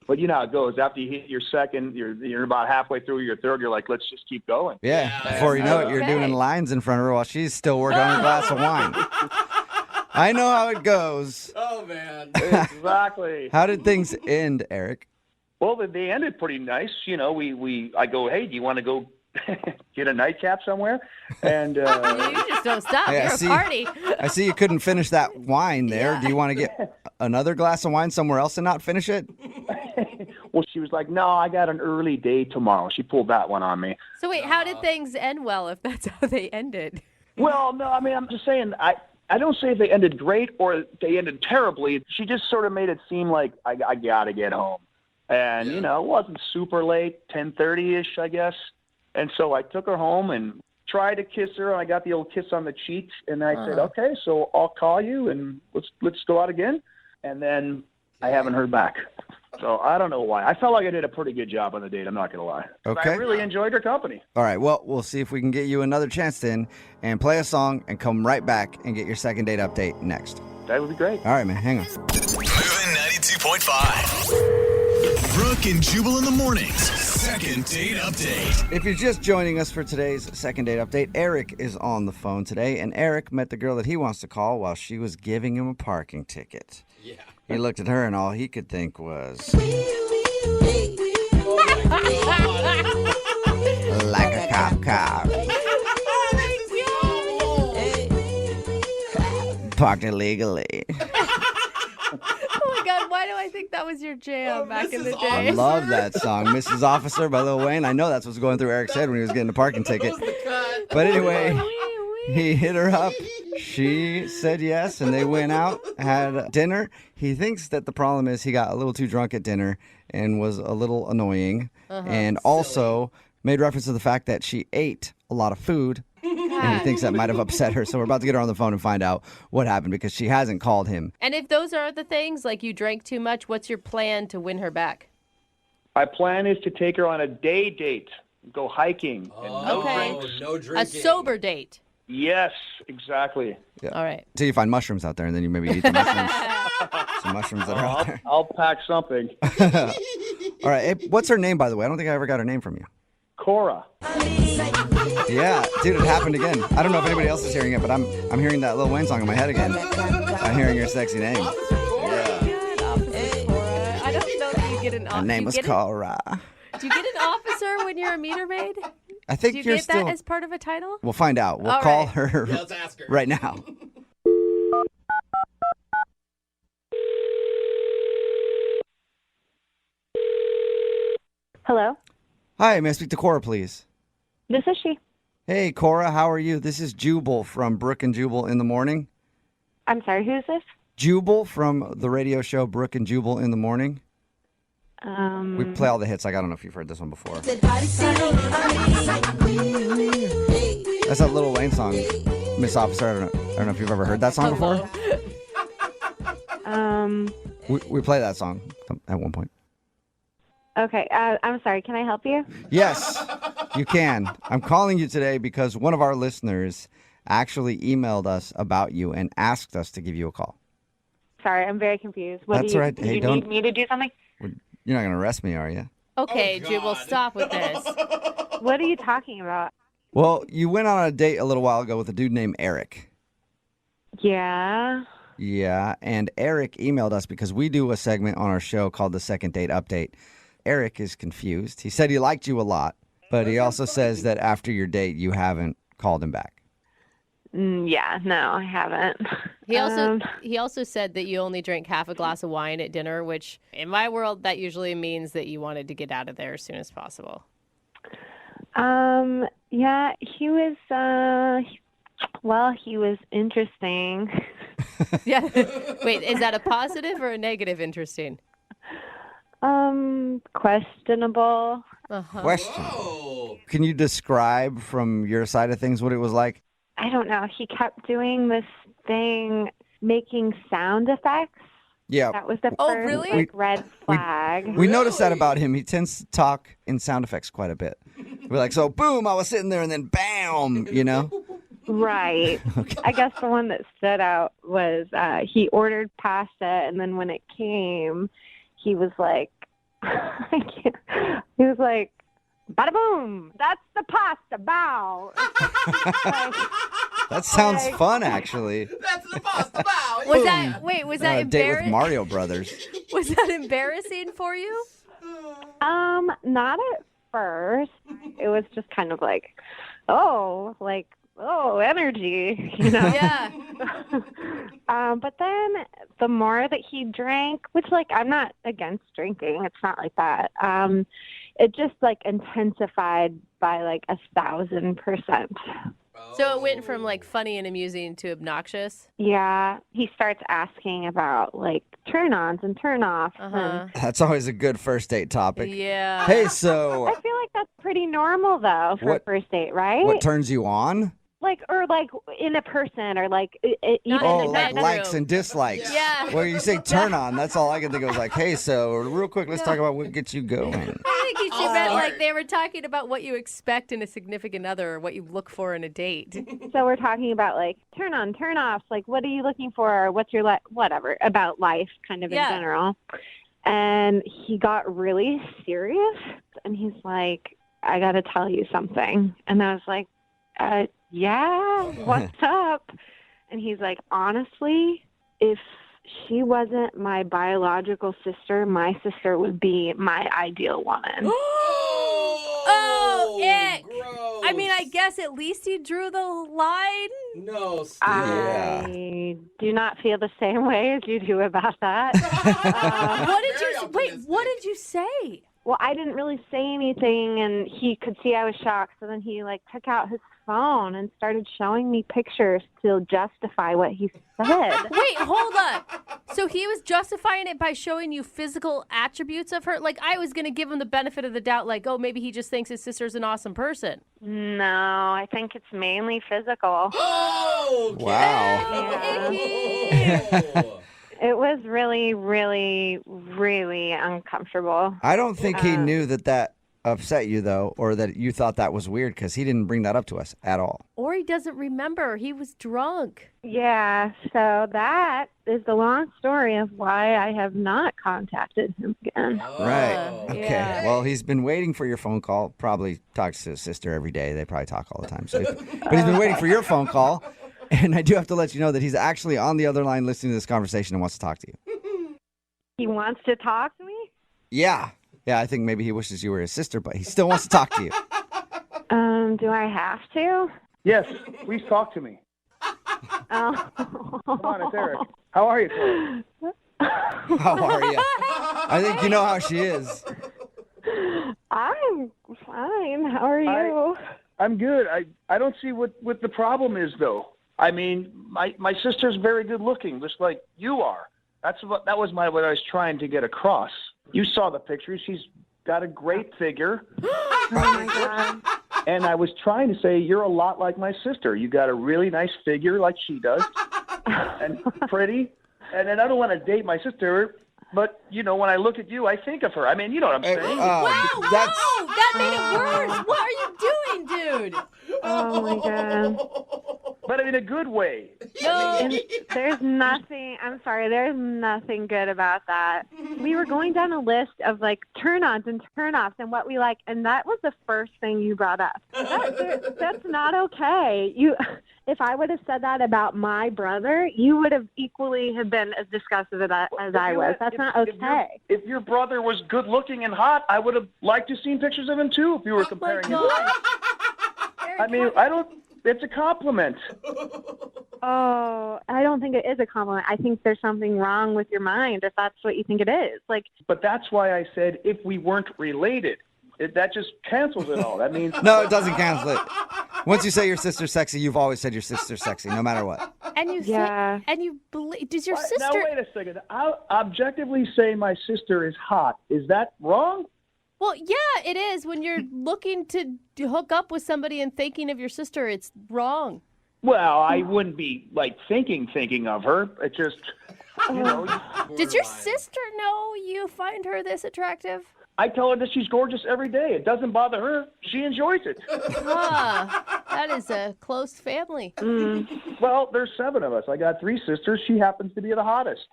But you know how it goes. After you hit your 2nd, you're about halfway through your 3rd. You're like, let's just keep going. Yeah. Before you know it, you're Okay. doing lines in front of her while she's still working on her glass of wine. I know how it goes. Oh, man. Exactly. How did things end, Eric? Well, they ended pretty nice. You know, I go, hey, do you want to go get a nightcap somewhere? And You just don't stop. Yeah, You're a see- party. I see you couldn't finish that wine there. Yeah. Do you want to get another glass of wine somewhere else and not finish it? well, she was like, no, I got an early day tomorrow. She pulled that one on me. So wait, how did things end well if that's how they ended? Well, no, I mean, I'm just saying, I don't say if they ended great or they ended terribly. She just sort of made it seem like I got to get home. And, you know, it wasn't super late, 10:30-ish, I guess. And so I took her home and tried to kiss her, and I got the old kiss on the cheek. And I said, okay, so I'll call you, and let's go out again. And then I haven't heard back. So I don't know why. I felt like I did a pretty good job on the date. I'm not going to lie. Okay. I really enjoyed her company. All right, well, we'll see if we can get you another chance then and play a song and come right back and get your second date update next. That would be great. All right, man, hang on. Moving 92.5. Brooke and Jubal in the mornings. Second date update. If you're just joining us for today's second date update, Eric is on the phone today, and Eric met the girl that he wants to call while she was giving him a parking ticket. Yeah. He looked at her, and all he could think was, like a cop. Parked illegally. Oh my God, why do I think that was your jam back in the day? I love that song, Mrs. Officer by Lil Wayne. I know that's what's going through Eric's head when he was getting a parking ticket. But anyway, he hit her up. She said yes, and they went out, had dinner. He thinks that the problem is he got a little too drunk at dinner and was a little annoying, and also made reference to the fact that she ate a lot of food, and he thinks that might have upset her. So we're about to get her on the phone and find out what happened because she hasn't called him. And if those are the things, like you drank too much, what's your plan to win her back? My plan is to take her on a day date, go hiking, and no drinks. No drinking. A sober date. Yes, exactly. Yeah. All right. Until you find mushrooms out there, and then you maybe eat the mushrooms. Some mushrooms that are out there. I'll pack something. All right. Hey, what's her name, by the way? I don't think I ever got her name from you. Cora. Yeah, dude, it happened again. I don't know if anybody else is hearing it, but I'm hearing that Lil Wayne song in my head again. I'm hearing your sexy name. Yeah. I don't know that you get an officer. Her name was Cora. Do you get an officer when you're a meter maid? I think Do you you're get still. that as part of a title? We'll find out. We'll All call right. her Yeah, let's ask her. right now. Hello, Hi, may I speak to Cora, please? this is she. Hey, Cora, how are you? This is Jubal from Brooke and Jubal in the morning. I'm sorry, who's this? Jubal from the radio show Brooke and Jubal in the morning. We play all the hits. I don't know if you've heard this one before. That's that Lil Wayne song, Miss Officer. I don't know if you've ever heard that song before. We play that song at one point. Okay, I'm sorry, can I help you? Yes, you can. I'm calling you today because one of our listeners actually emailed us about you and asked us to give you a call. Sorry, I'm very confused. What That's do you, right. do Hey, you don't- need me to do something? You're not going to arrest me, are you? Okay, Oh, Jubal, God. stop with this. What are you talking about? Well, you went on a date a little while ago with a dude named Eric. Yeah. Yeah, and Eric emailed us because we do a segment on our show called the Second Date Update. Eric is confused. He said he liked you a lot, but he also says that after your date, you haven't called him back. Yeah, no, I haven't. He also said that you only drank half a glass of wine at dinner, which in my world that usually means that you wanted to get out of there as soon as possible. Yeah, he was he was interesting. Yeah. Wait, is that a positive or a negative interesting? Questionable. Question. Oh. Can you describe from your side of things what it was like? I don't know. He kept doing this thing, making sound effects. Yeah. That was the Oh, first really? like, red flag. We noticed that about him. He tends to talk in sound effects quite a bit. We're like, so boom, I was sitting there and then bam, you know? Right. I guess the one that stood out was he ordered pasta, and then when it came, he was like, he was like, bada boom, that's the pasta, bow. That sounds fun, actually. That's the pasta bow. Was that Date with embarrassing? Mario Brothers. Was that embarrassing for you? Not at first. It was just kind of like, oh, energy, you know? Yeah. But then the more that he drank, which, like, I'm not against drinking. It's not like that. It just, like, intensified by, like, 1,000%. So it went from like funny and amusing to obnoxious. Yeah. He starts asking about, like, turn-ons and turn-offs. And That's always a good first date topic. Yeah. Hey, so I feel like that's pretty normal, though, for a first date, right? what turns you on? Like in a person, or like even Oh, in the like bedroom. likes and dislikes. Yeah. Where you say turn on, that's all I can think of. Like, hey, so real quick, let's talk about what gets you going. I think she meant like they were talking about what you expect in a significant other or what you look for in a date. So we're talking about like turn on, turn offs. Like, what are you looking for? Or what's your whatever about life, kind of in general. And he got really serious, and he's like, "I got to tell you something." And I was like, "Yeah, what's up?" And he's like, "Honestly, if she wasn't my biological sister, my sister would be my ideal woman." Oh, ick. Gross. I mean, I guess at least he drew the line. No, still. I do not feel the same way as you do about that. What did you say? Well, I didn't really say anything, and he could see I was shocked. So then he like took out his phone and started showing me pictures to justify what he said. Wait, hold up. So he was justifying it by showing you physical attributes of her? Like, I was going to give him the benefit of the doubt, like, oh, maybe he just thinks his sister's an awesome person. No, I think it's mainly physical. Oh, wow. It was really, really, really uncomfortable. I don't think he knew that upset you, though, or that you thought that was weird, because he didn't bring that up to us at all. Or he doesn't remember. He was drunk. Yeah, so that is the long story of why I have not contacted him again. Right. Okay. yeah. Well, he's been waiting for your phone call. Probably talks to his sister every day. They probably talk all the time. So, but he's been waiting for your phone call. And I do have to let you know that he's actually on the other line listening to this conversation and wants to talk to you. He wants to talk to me? Yeah. Yeah, I think maybe he wishes you were his sister, but he still wants to talk to you. Do I have to? Yes, please talk to me. Oh. Come on, it's Eric. How are you, Tori? How are you? I think you know how she is. I'm fine. How are you? I'm good. I don't see what the problem is, though. I mean, my sister's very good looking, just like you are. That was what I was trying to get across. You saw the picture. She's got a great figure. Oh, my God. And I was trying to say, you're a lot like my sister. You got a really nice figure like she does, and pretty. And then I don't want to date my sister, but, you know, when I look at you, I think of her. I mean, you know what I'm saying. Wow, that made it worse. What are you doing, dude? Oh, my God. But in a good way. No. And there's nothing good about that. We were going down a list of like turn-ons and turn-offs and what we like, and that was the first thing you brought up. That's not okay. If I would have said that about my brother, you would have equally have been as disgusted as I was. That's not okay. If your brother was good-looking and hot, I would have liked to have seen pictures of him too. If you were comparing him. I mean, it's a compliment. Oh, I don't think it is a compliment. I think there's something wrong with your mind if that's what you think it is. But that's why I said if we weren't related. That just cancels it all. That means No, it doesn't cancel it. Once you say your sister's sexy, you've always said your sister's sexy, no matter what. And you believe? Does your sister? Now wait a second. I'll objectively say my sister is hot. Is that wrong? Well, yeah, it is. When you're looking to hook up with somebody and thinking of your sister, it's wrong. Well, I wouldn't be like thinking of her. It just, you know. Does your sister know you find her this attractive? I tell her that she's gorgeous every day. It doesn't bother her. She enjoys it. That is a close family. Well, there's 7 of us. I got 3 sisters. She happens to be the hottest.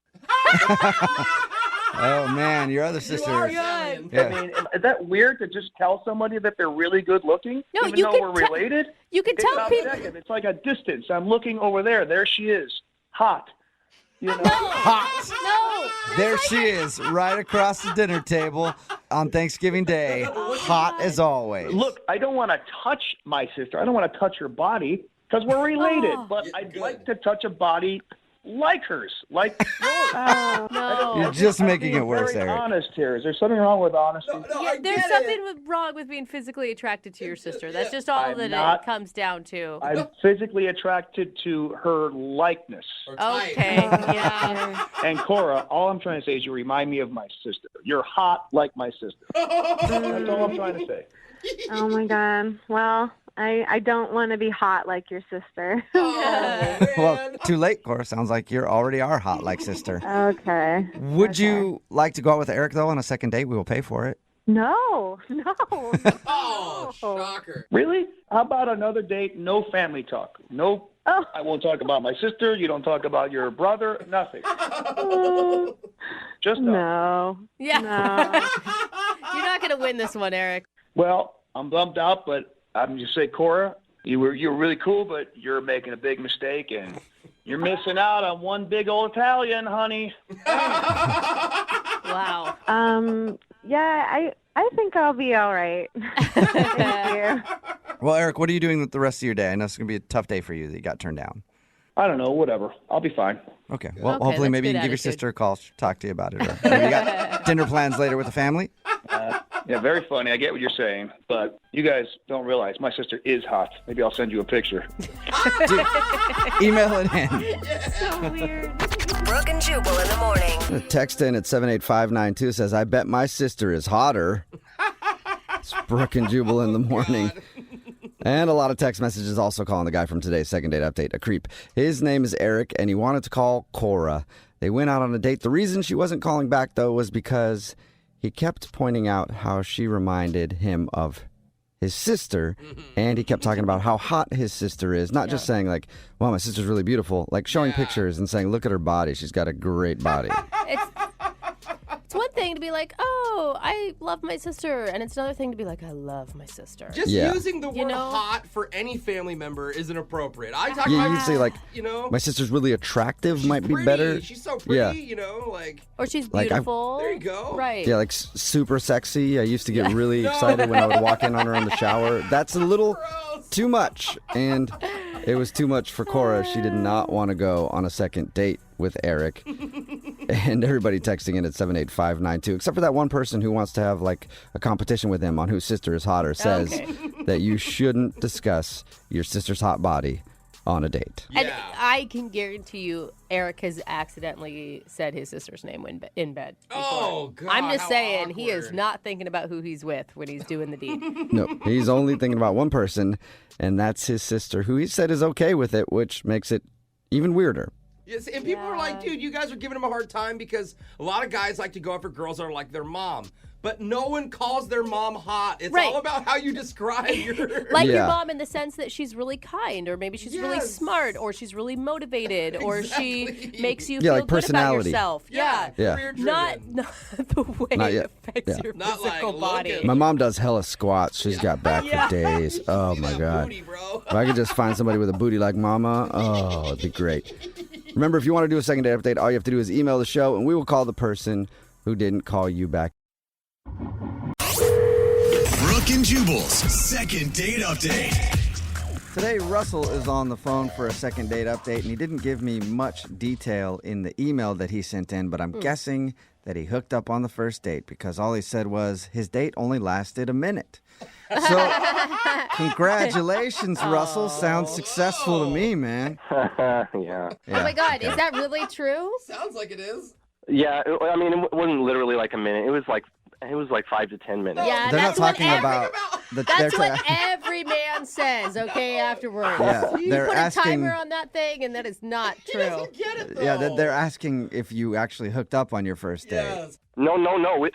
Oh, man, your other sister. I mean, is that weird to just tell somebody that they're really good looking? No, even you though can we're related? You can tell people. It's like a distance. I'm looking over there. There she is. Hot. You know? Hot. No. There she is, right across the dinner table on Thanksgiving Day, hot as always. Look, I don't want to touch my sister. I don't want to touch her body because we're related. But I'd like to touch a body like hers, like yours. No. You're just making it worse, very Eric. honest here. Is there something wrong with honesty? Yeah, there's something wrong with being physically attracted to your sister. That's just all it comes down to. I'm physically attracted to her likeness. Okay, yeah. And Cora, all I'm trying to say is you remind me of my sister. You're hot like my sister. That's all I'm trying to say. Oh, my God. Well, I don't want to be hot like your sister. Well, too late, Cora. Sounds like you already are hot like sister. Okay. Would you like to go out with Eric, though, on a second date? We will pay for it. No. Oh, shocker. Really? How about another date? No family talk. No. Oh. I won't talk about my sister. You don't talk about your brother. Nothing. Just no. Yeah. No. You're not going to win this one, Eric. Well, I'm bummed out, but I'm just say, Cora, you were really cool, but you're making a big mistake, and you're missing out on one big old Italian, honey. Wow. Yeah, I think I'll be all right. Thank you. Well, Eric, what are you doing with the rest of your day? I know it's going to be a tough day for you that you got turned down. I don't know, whatever. I'll be fine. Okay. Well, Okay, hopefully that's maybe you good can give your attitude. sister a call, talk to you about it. Or maybe you got dinner plans later with the family? Yeah, very funny. I get what you're saying, but you guys don't realize my sister is hot. Maybe I'll send you a picture. Dude, email it in. So weird. Brooke and Jubal in the morning. A text in at 78592 says, I bet my sister is hotter. It's Brooke and Jubal in the morning. And a lot of text messages also calling the guy from today's second date update a creep. His name is Eric, and he wanted to call Cora. They went out on a date. The reason she wasn't calling back, though, was because he kept pointing out how she reminded him of his sister, and he kept talking about how hot his sister is. Not just saying, like, wow, my sister's really beautiful. Like, showing pictures and saying, look at her body. She's got a great body. It's one thing to be like, oh, I love my sister. And it's another thing to be like, I love my sister. Just Yeah. using the word You know? hot for any family member is inappropriate. I talk Yeah, about you'd say, like, you know, my sister's really attractive she's might be pretty. better. She's so pretty, Yeah. you know, like. Or she's Like, beautiful. There you go. Right. Yeah, like super sexy. I used to get really excited when I would walk in on her in the shower. That's a little too much. And it was too much for Cora. She did not want to go on a second date with Eric. And everybody texting in at 78592, except for that one person who wants to have like a competition with him on whose sister is hotter, says that you shouldn't discuss your sister's hot body on a date. And I can guarantee you, Eric has accidentally said his sister's name in bed. Oh, God. I'm just how saying, he is awkward. not thinking about who he's with when he's doing the deed. No, he's only thinking about one person, and that's his sister, who he said is okay with it, which makes it even weirder. Yes, and people are like, dude, you guys are giving him a hard time because a lot of guys like to go after girls that are like their mom. But no one calls their mom hot. It's Right. all about how you describe your... Like your Yeah. mom in the sense that she's really kind, or maybe she's really smart, or she's really motivated, or she makes you Yeah, feel like good personality. about yourself. Yeah. Yeah. Not the way Not it yet. affects Yeah. your Not physical like, body. look at My mom does hella squats. She's got back for days. Oh, my God. Booty, bro. If I could just find somebody with a booty like Mama, oh, it'd be great. Remember, if you want to do a second date update, all you have to do is email the show, and we will call the person who didn't call you back. Brooke and Jubal's second date update. Today, Russell is on the phone for a second date update, and he didn't give me much detail in the email that he sent in, but I'm guessing that he hooked up on the first date because all he said was his date only lasted a minute. So, congratulations, Russell. Sounds successful to me, man. Yeah. Oh my God, is that really true? Sounds like it is. Yeah, I mean, it wasn't literally like a minute. It was like 5 to 10 minutes. Yeah, They're not that's what talking about That's what every man says, okay, afterwards. Yeah, You they're put asking- a timer on that thing, and that is not true. Yeah, they're asking if you actually hooked up on your first date. No.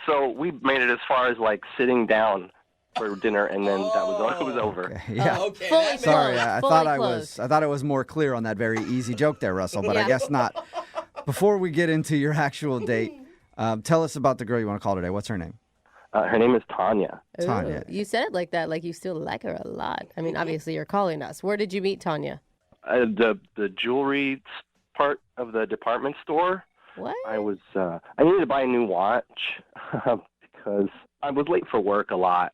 So we made it as far as like sitting down for dinner, and then it was over. Yeah. Fully Sorry, closed, I fully thought closed. I thought it was more clear on that very easy joke there, Russell, but I Yeah. guess not. Before we get into your actual date, tell us about the girl you want to call today. What's her name? Her name is Tanya. Tanya. You said it like that, like you still like her a lot. I mean, obviously you're calling us. Where did you meet Tanya? The jewelry part of the department store. What? I needed to buy a new watch because I was late for work a lot.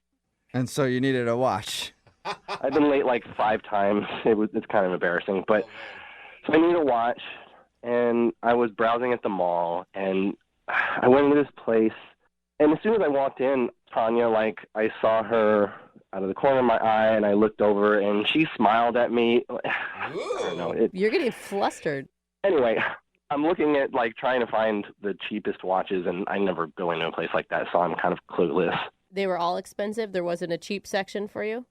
And so you needed a watch. I've been late like 5 times. It's kind of embarrassing, but so I need a watch, and I was browsing at the mall, and I went into this place, and as soon as I walked in, Tanya, like I saw her out of the corner of my eye, and I looked over, and she smiled at me. I don't know. You're getting flustered. Anyway, I'm looking at like trying to find the cheapest watches, and I never go into a place like that, so I'm kind of clueless. They were all expensive. There wasn't a cheap section for you?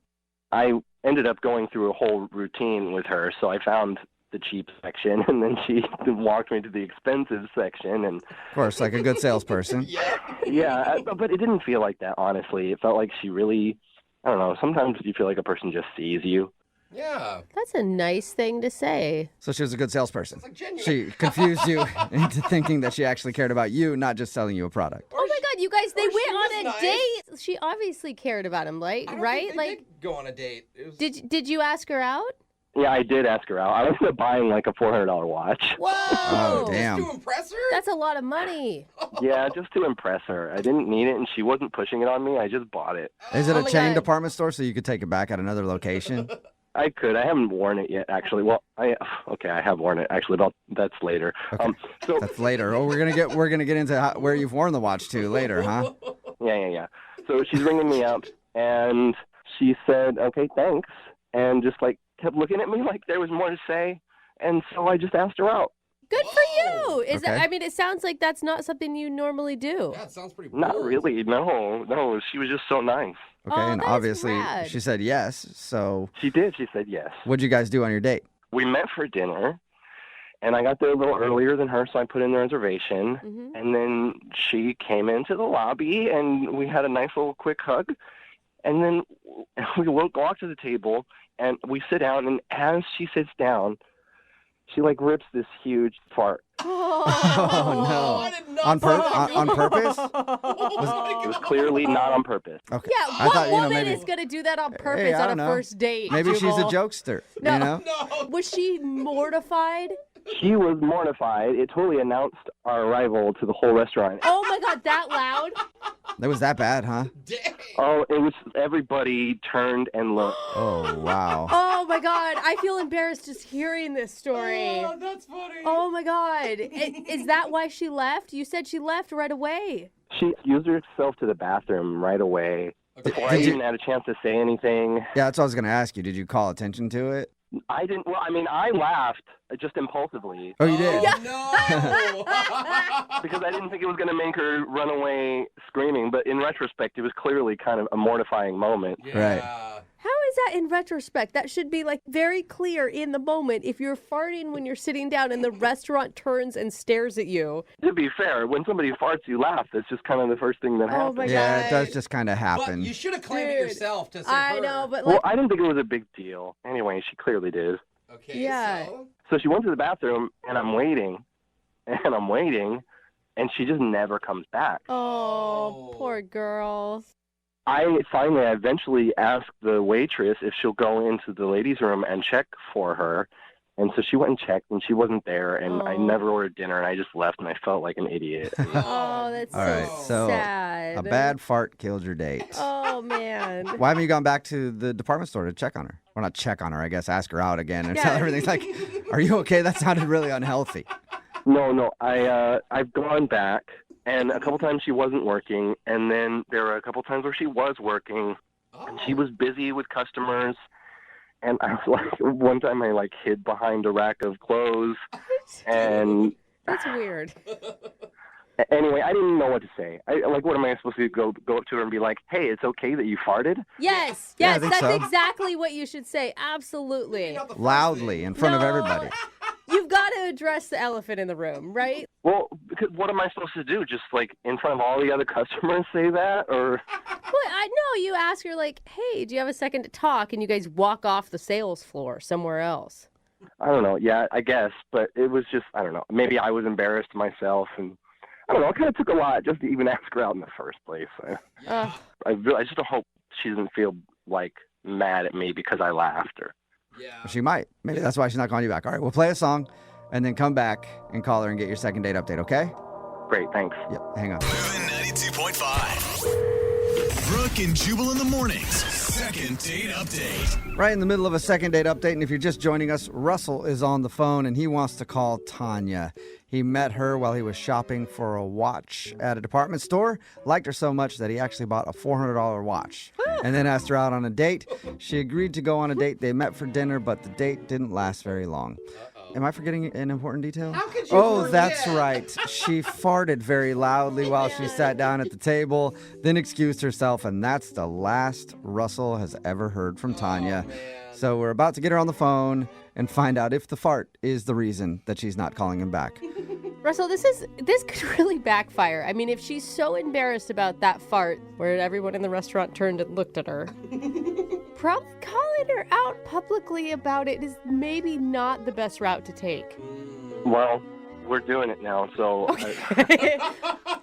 I ended up going through a whole routine with her. So I found the cheap section, and then she walked me to the expensive section. And Of course, like a good salesperson. yeah, but it didn't feel like that, honestly. It felt like she really, I don't know, sometimes you feel like a person just sees you. Yeah. That's a nice thing to say. So she was a good salesperson. Like genuine. She confused you into thinking that she actually cared about you, not just selling you a product. Oh my God, you guys, they Or went she on was a nice. date. She obviously cared about him, like, I don't right? think they Like, did go on a date. It was... did you ask her out? Yeah, I did ask her out. I ended up buying like a $400 watch. Whoa! Oh, damn. Just to impress her? That's a lot of money. Yeah, just to impress her. I didn't need it, and she wasn't pushing it on me. I just bought it. Is it Oh a my chain God. department store so you could take it back at another location? I could. I haven't worn it yet, actually. Well, I have worn it actually. But that's later. Okay. So That's later. Oh, we're gonna get into where you've worn the watch to later, huh? yeah. So she's ringing me up, and she said, "Okay, thanks," and just like kept looking at me like there was more to say, and so I just asked her out. Good for you. Is Okay. that? I mean, it sounds like that's not something you normally do. Yeah, it sounds pretty Not bold. really. No. She was just so nice. Okay, Oh, and that's obviously rad. she said yes. So She did. She said yes. what'd you guys do on your date? We met for dinner, and I got there a little earlier than her, so I put in the reservation. Mhm. And then she came into the lobby, and we had a nice little quick hug. And then we walk to the table, and we sit down. And as she sits down, she like rips this huge fart. Oh, no. I did not On see that purpose? It was clearly not on purpose. Okay. Yeah, I what thought, woman maybe is going to do that on purpose Hey, I on a don't know. first date? maybe she's a Jubal? jokester. No. You know? No. Was she mortified? She was mortified. It totally announced our arrival to the whole restaurant. Oh my God, that loud? It was that bad, huh? Dang. Oh, it was, everybody turned and looked. Oh, wow. Oh my God, I feel embarrassed just hearing this story. Oh, that's funny. Oh my God. Is that why she left? You said she left right away. She used herself to the bathroom right away. Before I Did you- even had a chance to say anything. Yeah, that's what I was going to ask you. Did you call attention to it? I didn't, well, I mean, I laughed just impulsively Oh, you did? No. because I didn't think it was going to make her run away screaming. But in retrospect, it was clearly kind of a mortifying moment. Right. How is that in retrospect? That should be like very clear in the moment. If you're farting when you're sitting down and the restaurant turns and stares at you. To be fair, when somebody farts, you laugh. That's just kind of the first thing that Oh happens. my Yeah, God. it does just kind of But happen. you should have claimed it Dude, yourself to say I her. know, but Well, like, I didn't think it was a big deal. Anyway, she clearly did. Okay, Yeah. So she went to the bathroom, and I'm waiting, and she just never comes back. oh, poor girl. I eventually asked the waitress if she'll go into the ladies' room and check for her. And so she went and checked, and she wasn't there, and I Oh. never ordered dinner, and I just left, and I felt like an idiot. Oh, that's All right, so sad. a bad fart killed your date. Oh, man. Why haven't you gone back to the department store to check on her? Or not check on her, I guess, ask her out again and tell Yeah. everything. Like, are you okay? That sounded really unhealthy. No, I've gone back, and a couple times she wasn't working, and then there were a couple times where she was working, and she was busy with customers. And I was like, one time I like hid behind a rack of clothes, and That's weird. anyway, I didn't know what to say. What am I supposed to go up to her and be like, "Hey, it's okay that you farted"? Yes, Yeah, I yes, think that's so. exactly what you should say. Absolutely. Loudly in front of No. everybody. You've got to address the elephant in the room, right? Well, because what am I supposed to do? Just like in front of all the other customers say that, or? Well, I know you ask her like, "Hey, do you have a second to talk?" And you guys walk off the sales floor somewhere else. I don't know. Yeah, I guess, but it was just, I don't know. Maybe I was embarrassed myself, and I don't know. It kind of took a lot just to even ask her out in the first place. I just don't hope she doesn't feel like mad at me because I laughed or. Yeah. She might. Maybe that's why she's not calling you back. All right, we'll play a song and then come back and call her and get your second date update, okay? Great, thanks. Yep, hang on. Moving 92.5. Brooke and Jubal in the mornings. Second date update. Right in the middle of a second date update, and if you're just joining us, Russell is on the phone and he wants to call Tanya. He met her while he was shopping for a watch at a department store, liked her so much that he actually bought a $400 watch, and then asked her out on a date. She agreed to go on a date. They met for dinner, but the date didn't last very long. am I forgetting an important detail? How could you Oh, forget? that's right. She farted very loudly while she sat down at the table, then excused herself, and that's the last Russell has ever heard from Tanya. So we're about to get her on the phone and find out if the fart is the reason that she's not calling him back. Russell, this could really backfire. I mean, if she's so embarrassed about that fart where everyone in the restaurant turned and looked at her, probably calling her out publicly about it is maybe not the best route to take. Well, we're doing it now, so... Okay.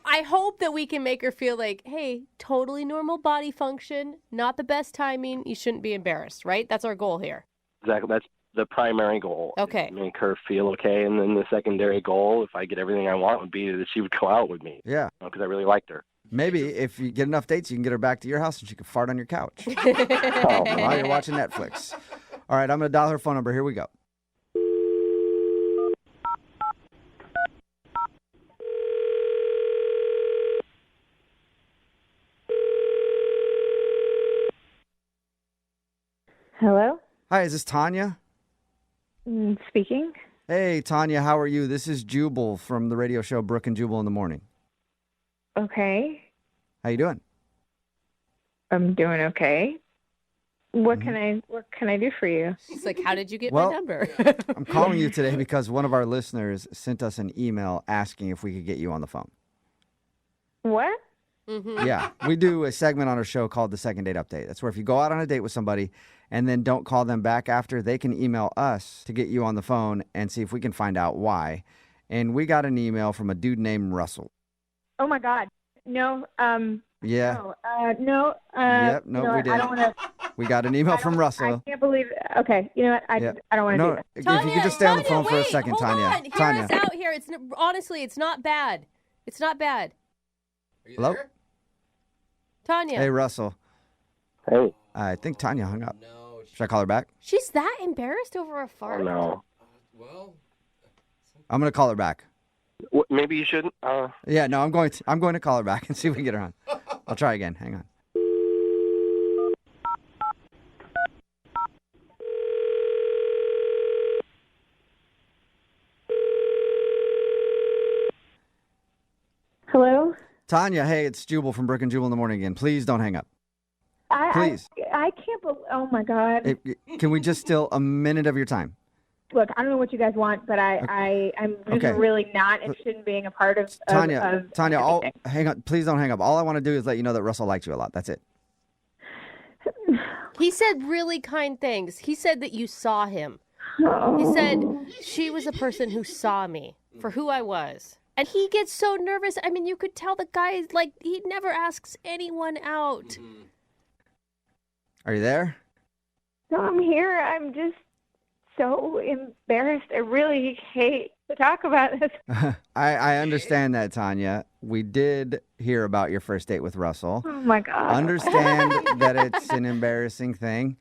I hope that we can make her feel like, hey, totally normal body function, not the best timing, you shouldn't be embarrassed, right? That's our goal here. Exactly, that's the primary goal. Okay. Make her feel okay, and then the secondary goal, if I get everything I want, would be that she would go out with me. Yeah. Because I really liked her. Maybe if you get enough dates, you can get her back to your house and she can fart on your couch while you're watching Netflix. All right, I'm going to dial her phone number. Here we go. Hello? Hi, is this Tanya? Speaking. Hey, Tanya, how are you? This is Jubal from the radio show Brooke and Jubal in the Morning. Okay. How you doing? I'm doing okay. What can I do for you? She's like, how did you get Well, my number? I'm calling you today because one of our listeners sent us an email asking if we could get you on the phone. What? Mm-hmm. Yeah, we do a segment on our show called the Second Date Update. That's where if you go out on a date with somebody and then don't call them back after, they can email us to get you on the phone and see if we can find out why. And we got an email from a dude named Russell. Oh my God. No. Yeah. No. Yep. No, No, we did. I don't want to. We got an email from Russell. I can't believe. Okay. You know what? I don't want to do that. If you could just stay on the phone for a wait, second, hold Tanya. on. Hear Tanya. us out here. Honestly, it's not bad. It's not bad. Hello? Tanya. Hey, Russell. Hey. I think Tanya hung up. Should I call her back? She's that embarrassed over a fart. Oh, no. Well, I'm going to call her back. Maybe you shouldn't. Yeah, no, I'm going to call her back and see if we can get her on. I'll try again. Hang on. Hello? Tanya, hey, it's Jubal from Brooke and Jubal in the Morning again. Please don't hang up. Please. I can't believe. Oh my God. Can we just steal a minute of your time? Look, I don't know what you guys want, but I'm just Okay. really not interested in being a part of Tanya, everything. hang on. Please don't hang up. All I want to do is let you know that Russell liked you a lot. That's it. He said really kind things. He said that you saw him. He said she was a person who saw me for who I was. And he gets so nervous. I mean, you could tell the guy, like, he never asks anyone out. Are you there? No, I'm here. I'm just so embarrassed. I really hate to talk about this. I understand that, Tanya. We did hear about your first date with Russell. Oh my God. Understand that it's an embarrassing thing.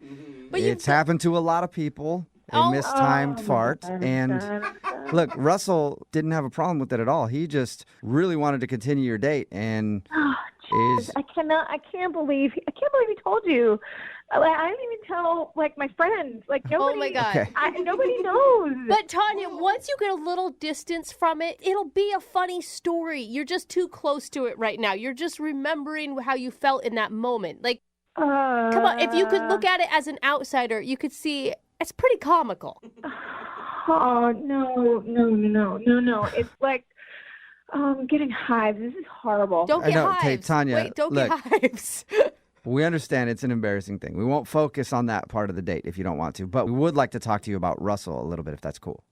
But it's happened to a lot of people. A mistimed fart. And look, Russell didn't have a problem with it at all. He just really wanted to continue your date and I can't believe he told you. I didn't even tell my friends. Nobody. Oh my God. Okay. Nobody knows. But Tanya, once you get a little distance from it, it'll be a funny story. You're just too close to it right now. You're just remembering how you felt in that moment. Come on, if you could look at it as an outsider, you could see it's pretty comical. Oh no! It's like I'm getting hives. This is horrible. Don't get hives. Hey, Tanya, Wait, don't look, get hives. We understand it's an embarrassing thing. We won't focus on that part of the date if you don't want to, but we would like to talk to you about Russell a little bit if that's cool.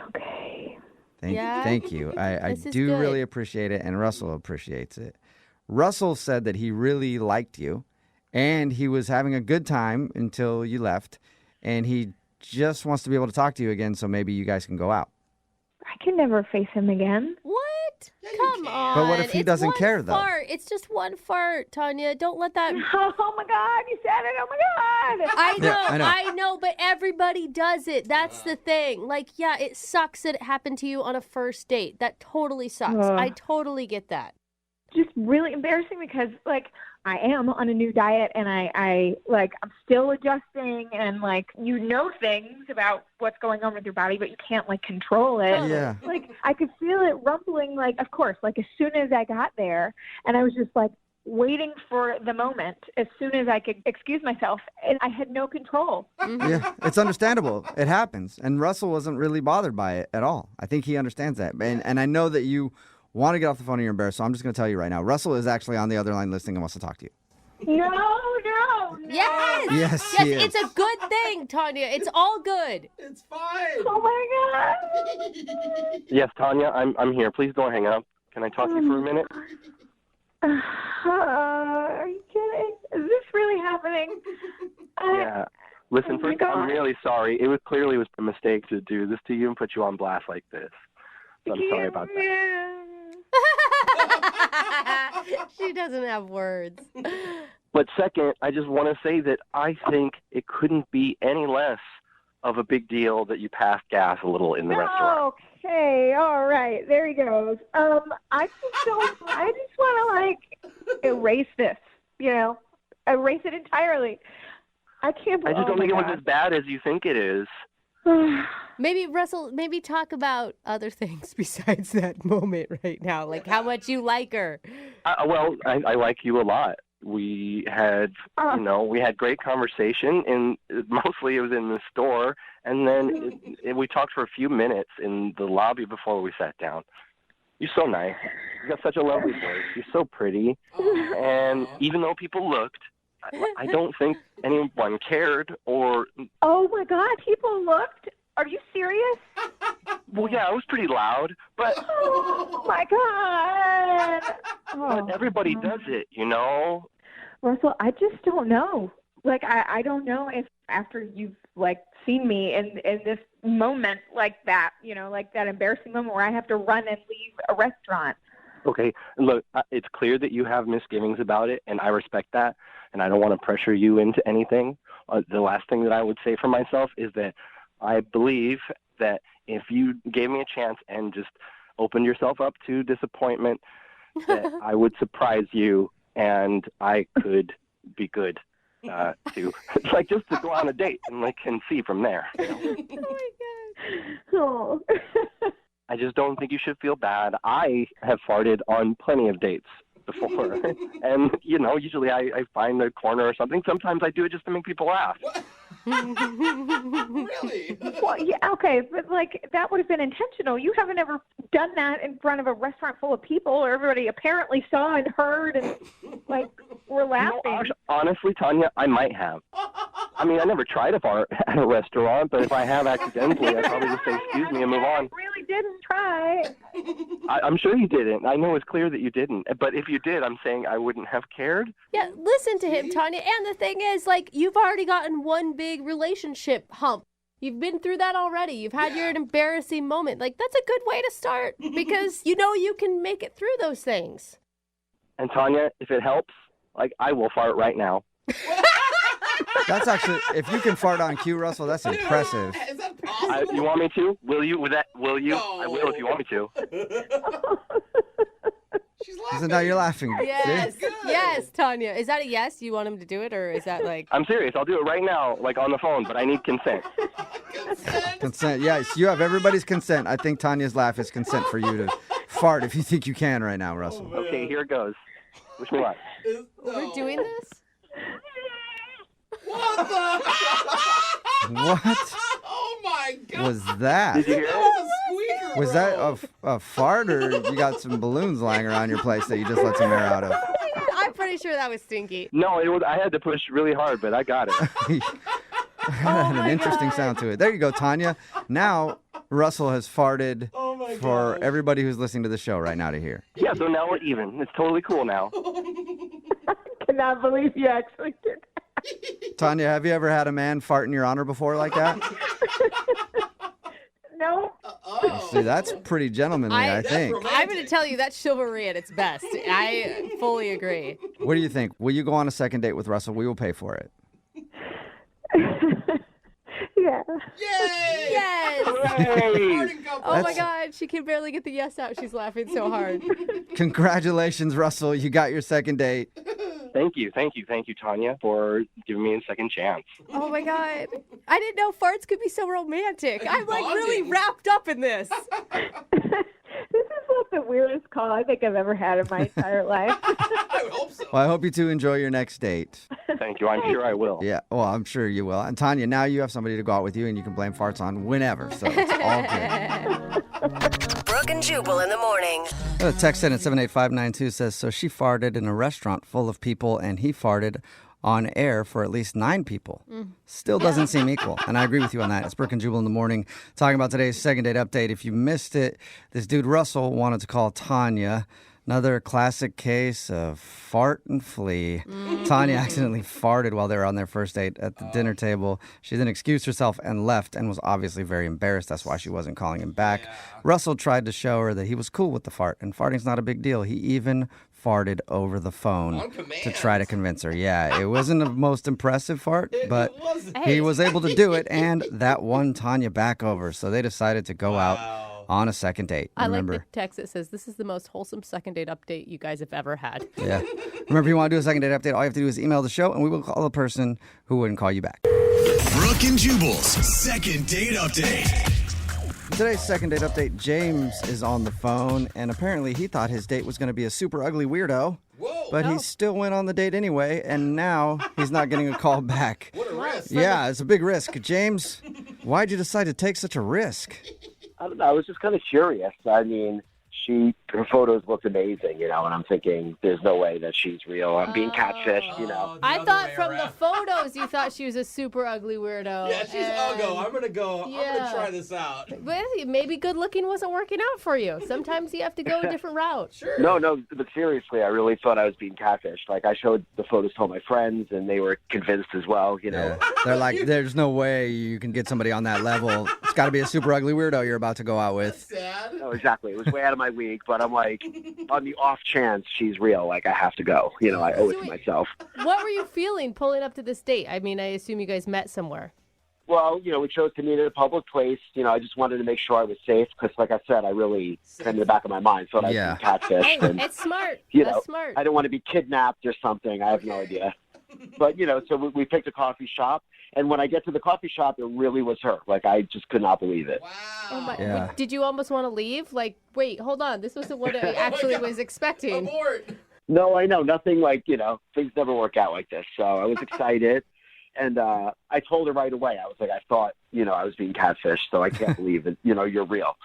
Okay. Thank you. I This is do good. really appreciate it, and Russell appreciates it. Russell said that he really liked you, and he was having a good time until you left, and he just wants to be able to talk to you again, so maybe you guys can go out. I can never face him again. What? Come on. But what if he It's doesn't one care, though? Fart. It's just one fart, Tanya. Don't let that. Oh my God! You said it. Oh my God! I know, Yeah, I know. I know, but everybody does it. That's the thing. Yeah, it sucks that it happened to you on a first date. That totally sucks. I totally get that. Just really embarrassing because I am on a new diet, and I'm still adjusting, and things about what's going on with your body, but you can't control it. Yeah. I could feel it rumbling, of course, as soon as I got there, and I was just waiting for the moment as soon as I could excuse myself, and I had no control. Yeah, it's understandable. It happens. And Russell wasn't really bothered by it at all. I think he understands that. And I know that you want to get off the phone and you're embarrassed, so I'm just going to tell you right now. Russell is actually on the other line listening and wants to talk to you. No. Yes. Yes, he is. It's a good thing, Tanya. It's all good. It's fine. Oh, my God. Yes, Tanya, I'm here. Please don't hang up. Can I talk to you for a minute? Are you kidding? Is this really happening? Yeah. Listen, Oh my first, I'm God. really sorry. It was clearly a mistake to do this to you and put you on blast like this. So I'm sorry about that. She doesn't have words. But second, I just want to say that I think it couldn't be any less of a big deal that you passed gas a little in the restaurant. Okay, all right, there he goes. I just want to erase this. Erase it entirely. I can't. I just don't think it was as bad as you think it is. Maybe, Russell, talk about other things besides that moment right now, how much you like her. Well, I like you a lot. We had, we had great conversation, and mostly it was in the store, and then we talked for a few minutes in the lobby before we sat down. You're so nice. You got such a lovely voice. You're so pretty, and even though people looked, I don't think anyone cared or... Oh, my God, people looked? Are you serious? Well, yeah, it was pretty loud, but... Oh, my God. But everybody does it, Russell, I just don't know. I don't know if after you've, seen me in this moment like that, that embarrassing moment where I have to run and leave a restaurant. Okay, look, it's clear that you have misgivings about it, and I respect that, and I don't want to pressure you into anything. The last thing that I would say for myself is that I believe that if you gave me a chance and just opened yourself up to disappointment, that I would surprise you and I could be good to just to go on a date and see from there. Oh my God. Oh. I just don't think you should feel bad. I have farted on plenty of dates before. And, usually I find a corner or something. Sometimes I do it just to make people laugh. Really? Well, yeah, okay, but that would have been intentional. You haven't ever done that in front of a restaurant full of people where everybody apparently saw and heard and were laughing. Honestly, Tanya, I might have. I mean, I never tried to fart at a restaurant, but if I have accidentally, I'd probably just say excuse me and move on. I really didn't try. I'm sure you didn't. I know it's clear that you didn't. But if you did, I'm saying I wouldn't have cared. Yeah, listen to him, Tanya. And the thing is, you've already gotten one big relationship hump. You've been through that already. You've had your embarrassing moment. That's a good way to start because you can make it through those things. And Tanya, if it helps, I will fart right now. That's actually, if you can fart on cue, Russell, that's impressive. Is that possible? You want me to? Will you? Will you? No. I will if you want me to. She's laughing. So now you're laughing. Yes, See? yes, Tanya. Is that a yes? You want him to do it, or is that I'm serious. I'll do it right now, on the phone, but I need consent. Consent. Yes, you have everybody's consent. I think Tanya's laugh is consent for you to fart if you think you can right now, Russell. Okay, here it goes. Wish me luck. We're doing this? What the? What Oh my God. was that? Did you hear That it? was a squeaker, Was that a fart, or you got some balloons lying around your place that you just let some air out of? I'm pretty sure that was stinky. No, it was. I had to push really hard, but I got it. Had an interesting sound to it. There you go, Tanya. Now Russell has farted for everybody who's listening to the show right now to hear. Yeah, so now we're even. It's totally cool now. I cannot believe you actually did that. Tanya, have you ever had a man fart in your honor before like that? No. See, that's pretty gentlemanly, I think. I'm going to tell you that's chivalry at its best. I fully agree. What do you think? Will you go on a second date with Russell? We will pay for it. Yeah. Yay! Yes! Farting couple. Oh my God, she can barely get the yes out. She's laughing so hard. Congratulations, Russell. You got your second date. Thank you, Tanya, for giving me a second chance. Oh my God. I didn't know farts could be so romantic. I'm like really wrapped up in this. This is like the weirdest call I think I've ever had in my entire life. I hope so. Well, I hope you two enjoy your next date. Thank you. I'm sure I will. Yeah, well, I'm sure you will. And Tanya, now you have somebody to go out with you, and you can blame farts on whenever, so it's all good. Brooke and Jubal in the morning. A text in at 78592 says, so she farted in a restaurant full of people, and he farted on air for at least 9 people. Still doesn't seem equal. And I agree with you on that. It's Brooke and Jubal in the morning, talking about today's second date update. If you missed it, this dude Russell wanted to call Tanya. Another classic case of fart and flee. Tanya accidentally farted while they were on their first date at the dinner table. She then excused herself and left and was obviously very embarrassed. That's why she wasn't calling him back. Yeah. Russell tried to show her that he was cool with the fart, and farting's not a big deal. He even farted over the phone to try to convince her. Yeah, it wasn't the most impressive fart, but he was able to do it, and that won Tanya back over. So they decided to go out on a second date. Remember? I like the text that says, this is the most wholesome second date update you guys have ever had. Yeah. Remember, if you want to do a second date update, all you have to do is email the show, and we will call the person who wouldn't call you back. Brooke and Jubal's second date update. Today's second date update, James is on the phone, and apparently he thought his date was going to be a super ugly weirdo. Whoa. But he still went on the date anyway, and now he's not getting a call back. What a risk. Yeah, it's a big risk. James, why'd you decide to take such a risk? I don't know. I was just kind of curious. I mean, her photos looked amazing, and I'm thinking, there's no way that she's real. I'm being catfished, I thought from the photos you thought she was a super ugly weirdo. Yeah, she's uggo. I'm gonna try this out. But maybe good looking wasn't working out for you. Sometimes you have to go a different route. Sure. No, but seriously, I really thought I was being catfished. Like, I showed the photos to all my friends, and they were convinced as well, Yeah. They're like, there's no way you can get somebody on that level. It's got to be a super ugly weirdo you're about to go out with. That's sad. No, exactly. It was way out of my league, but I'm like, on the off chance she's real, like, I have to go. I owe it to myself. What were you feeling pulling up to this date? I mean, I assume you guys met somewhere. Well, we chose to meet at a public place. I just wanted to make sure I was safe because, like I said, I really, in the back of my mind, thought I was being catfished. Hey, and, it's smart. That's smart. I don't want to be kidnapped or something. I have no idea. But, so we picked a coffee shop. And when I get to the coffee shop, it really was her. Like, I just could not believe it. Wow. Oh my! Yeah. Did you almost want to leave? Like, wait, hold on. This wasn't what I actually was expecting. Abort. No, I know. Nothing like, things never work out like this. So I was excited. And I told her right away. I was like, I thought, I was being catfished, so I can't believe that, you're real.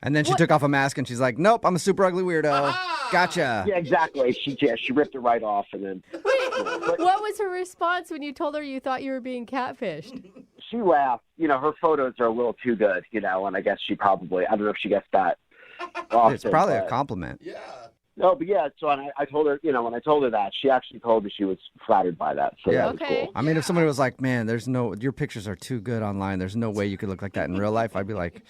And then she took off a mask and she's like, nope, I'm a super ugly weirdo. Gotcha. Yeah, exactly. She ripped it right off. And then. Wait, what was her response when you told her you thought you were being catfished? She laughed. Her photos are a little too good, and I guess she probably, I don't know if she gets that often. It's probably a compliment. Yeah. No, but yeah, so I told her, when I told her that, she actually told me she was flattered by that. So that was cool. I mean, if somebody was like, man, your pictures are too good online. There's no way you could look like that in real life. I'd be like,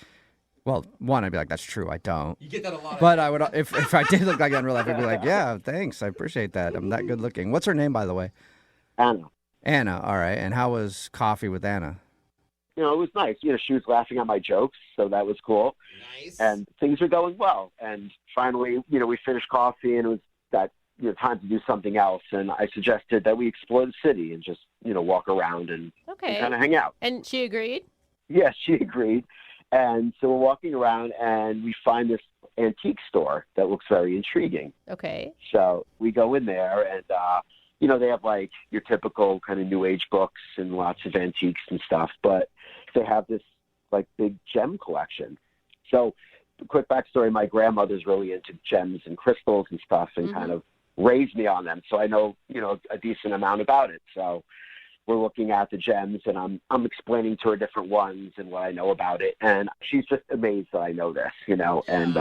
well, one, I'd be like, that's true. I don't. You get that a lot. But I would, if I did look like that in real life, I'd be like, yeah, thanks. I appreciate that. I'm that good looking. What's her name, by the way? Anna. Anna. All right. And how was coffee with Anna? It was nice. She was laughing at my jokes, so that was cool. Nice. And things were going well. And finally, we finished coffee, and it was that, time to do something else. And I suggested that we explore the city and just, walk around and kind of hang out. And she agreed? Yes, she agreed. And so we're walking around, and we find this antique store that looks very intriguing. Okay. So we go in there, and, they have, like, your typical kind of New Age books and lots of antiques and stuff. But they have this, like, big gem collection. So, quick backstory, my grandmother's really into gems and crystals and stuff and kind of raised me on them. So I know, a decent amount about it. So we're looking at the gems, and I'm explaining to her different ones and what I know about it. And she's just amazed that I know this, and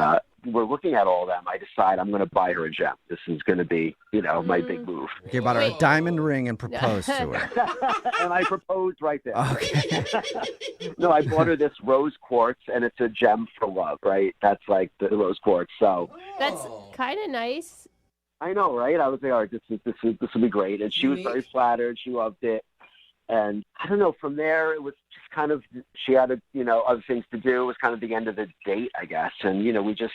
we're looking at all of them. I decide I'm going to buy her a gem. This is going to be, my big move. You bought her a diamond ring and proposed to her. And I proposed right there. Okay. No, I bought her this rose quartz, and it's a gem for love, right? That's like the rose quartz. So that's kind of nice. I know, right? I was like, all right, this will be great. And she was very flattered. She loved it. And I don't know, from there, it was just kind of, she had, other things to do. It was kind of the end of the date, I guess. And, we just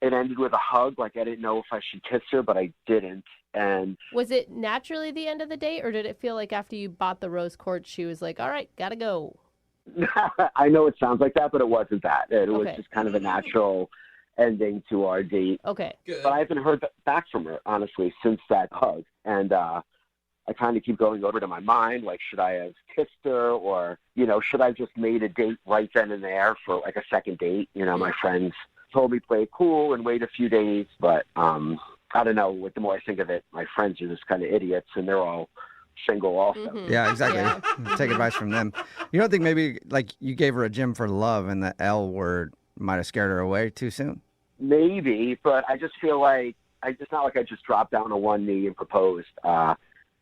it ended with a hug. Like, I didn't know if I should kiss her, but I didn't. And Was it naturally the end of the date, or did it feel like after you bought the rose quartz, she was like, all right, gotta go? I know it sounds like that, but it wasn't that. It was Okay. just kind of a natural ending to our date. Okay. But I haven't heard back from her, honestly, since that hug. And I kind of keep going over to my mind, like, should I have kissed her, or, should I have just made a date right then and there for, like, a second date? My friends told me play it cool and wait a few days, but I don't know. The more I think of it, my friends are just kind of idiots, and they're all single also. Mm-hmm. Yeah, exactly. Take advice from them. You don't think maybe, like, you gave her a gym for love and the L word might have scared her away too soon? Maybe, but I just feel like it's not like I just dropped down on one knee and proposed.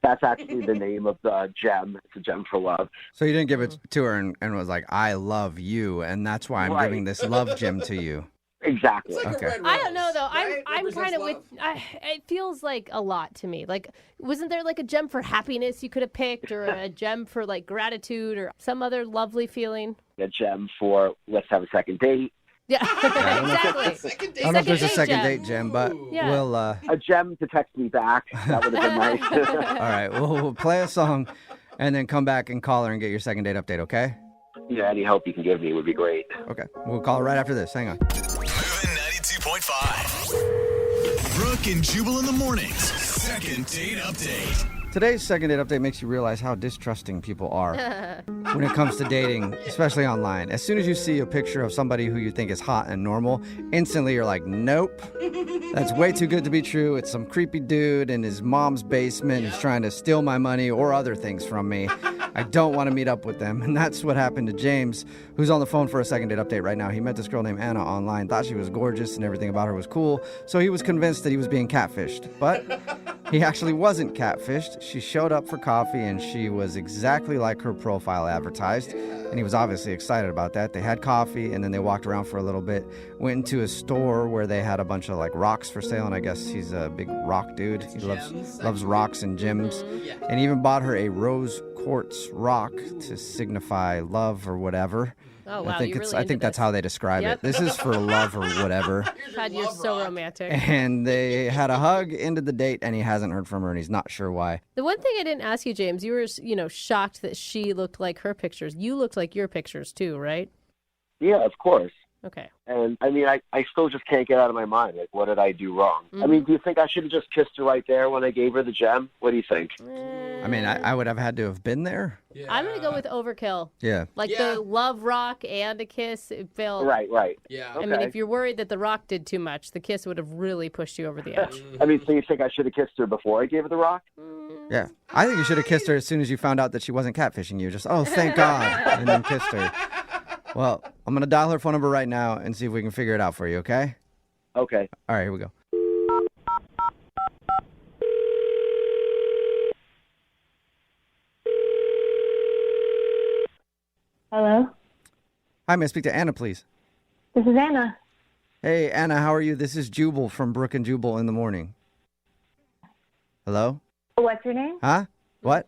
That's actually the name of the gem. It's a gem for love. So you didn't give it to her and was like, I love you, and that's why I'm Right. giving this love gem to you. Exactly. Okay. I don't know though. right? I'm kind of with. It feels like a lot to me. Like, wasn't there like a gem for happiness you could have picked, or a gem for like gratitude, or some other lovely feeling? A gem for let's have a second date. Yeah, exactly. I don't know if there's a second date gem, but Yeah. we'll. A gem to text me back. That would have been nice. All right, we'll play a song and then come back and call her and get your second date update, okay? Yeah, any help you can give me would be great. Okay. We'll call her right after this. Hang on. Moving 92.5. Brooke and Jubal in the mornings. Second date update. Today's second date update makes you realize how distrusting people are when it comes to dating, especially online. As soon as you see a picture of somebody who you think is hot and normal, instantly you're like, nope, that's way too good to be true. It's some creepy dude in his mom's basement who's trying to steal my money or other things from me. I don't want to meet up with them. And that's what happened to James, who's on the phone for a second date update right now. He met this girl named Anna online, thought she was gorgeous and everything about her was cool, so he was convinced that he was being catfished. But he actually wasn't catfished. She showed up for coffee and she was exactly like her profile advertised. And he was obviously excited about that. They had coffee and then they walked around for a little bit, went into a store where they had a bunch of like rocks for sale. And I guess he's a big rock dude. He loves rocks and gems. And he even bought her a rose quartz rock to signify love or whatever. Oh wow, I think you're it's. really I think into that's this. how they describe Yep. it. This is for love or whatever. God, you're so romantic. And they had a hug, ended the date, and he hasn't heard from her, and he's not sure why. The one thing I didn't ask you, James, you were, shocked that she looked like her pictures. You looked like your pictures too, right? Yeah, of course. Okay. And I mean, I still just can't get out of my mind. Like, what did I do wrong? I mean, do you think I should have just kissed her right there when I gave her the gem? What do you think? I mean, I would have had to have been there. I'm going to go with overkill. Yeah. Like the love rock and a kiss, it felt... Right. Yeah. I mean, if you're worried that the rock did too much, the kiss would have really pushed you over the edge. I mean, so you think I should have kissed her before I gave her the rock? Yeah. I think you should have kissed her as soon as you found out that she wasn't catfishing you. Just, oh, thank God. And then kissed her. Well, I'm going to dial her phone number right now and see if we can figure it out for you, okay? Okay. All right, here we go. Hello, Hi, may I speak to Anna, please? this is Anna. Hey, Anna, how are you? This is Jubal from Brooke and Jubal in the morning. Hello? What's your name? Huh? What?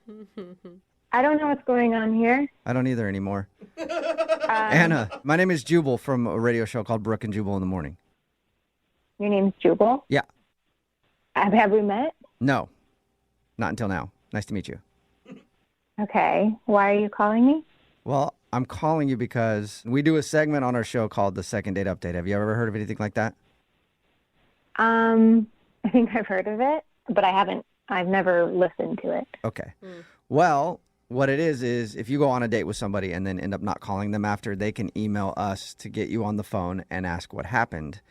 I don't know what's going on here. I don't either anymore. Anna, my name is Jubal from a radio show called Brooke and Jubal in the morning. Your name's Jubal. Yeah. Have we met? No, not until now. Nice to meet you. Okay. Why are you calling me? Well, I'm calling you because we do a segment on our show called the Second Date Update. Have you ever heard of anything like that? I think I've heard of it, but I haven't. I've never listened to it. Okay. Well, what it is if you go on a date with somebody and then end up not calling them after, they can email us to get you on the phone and ask what happened.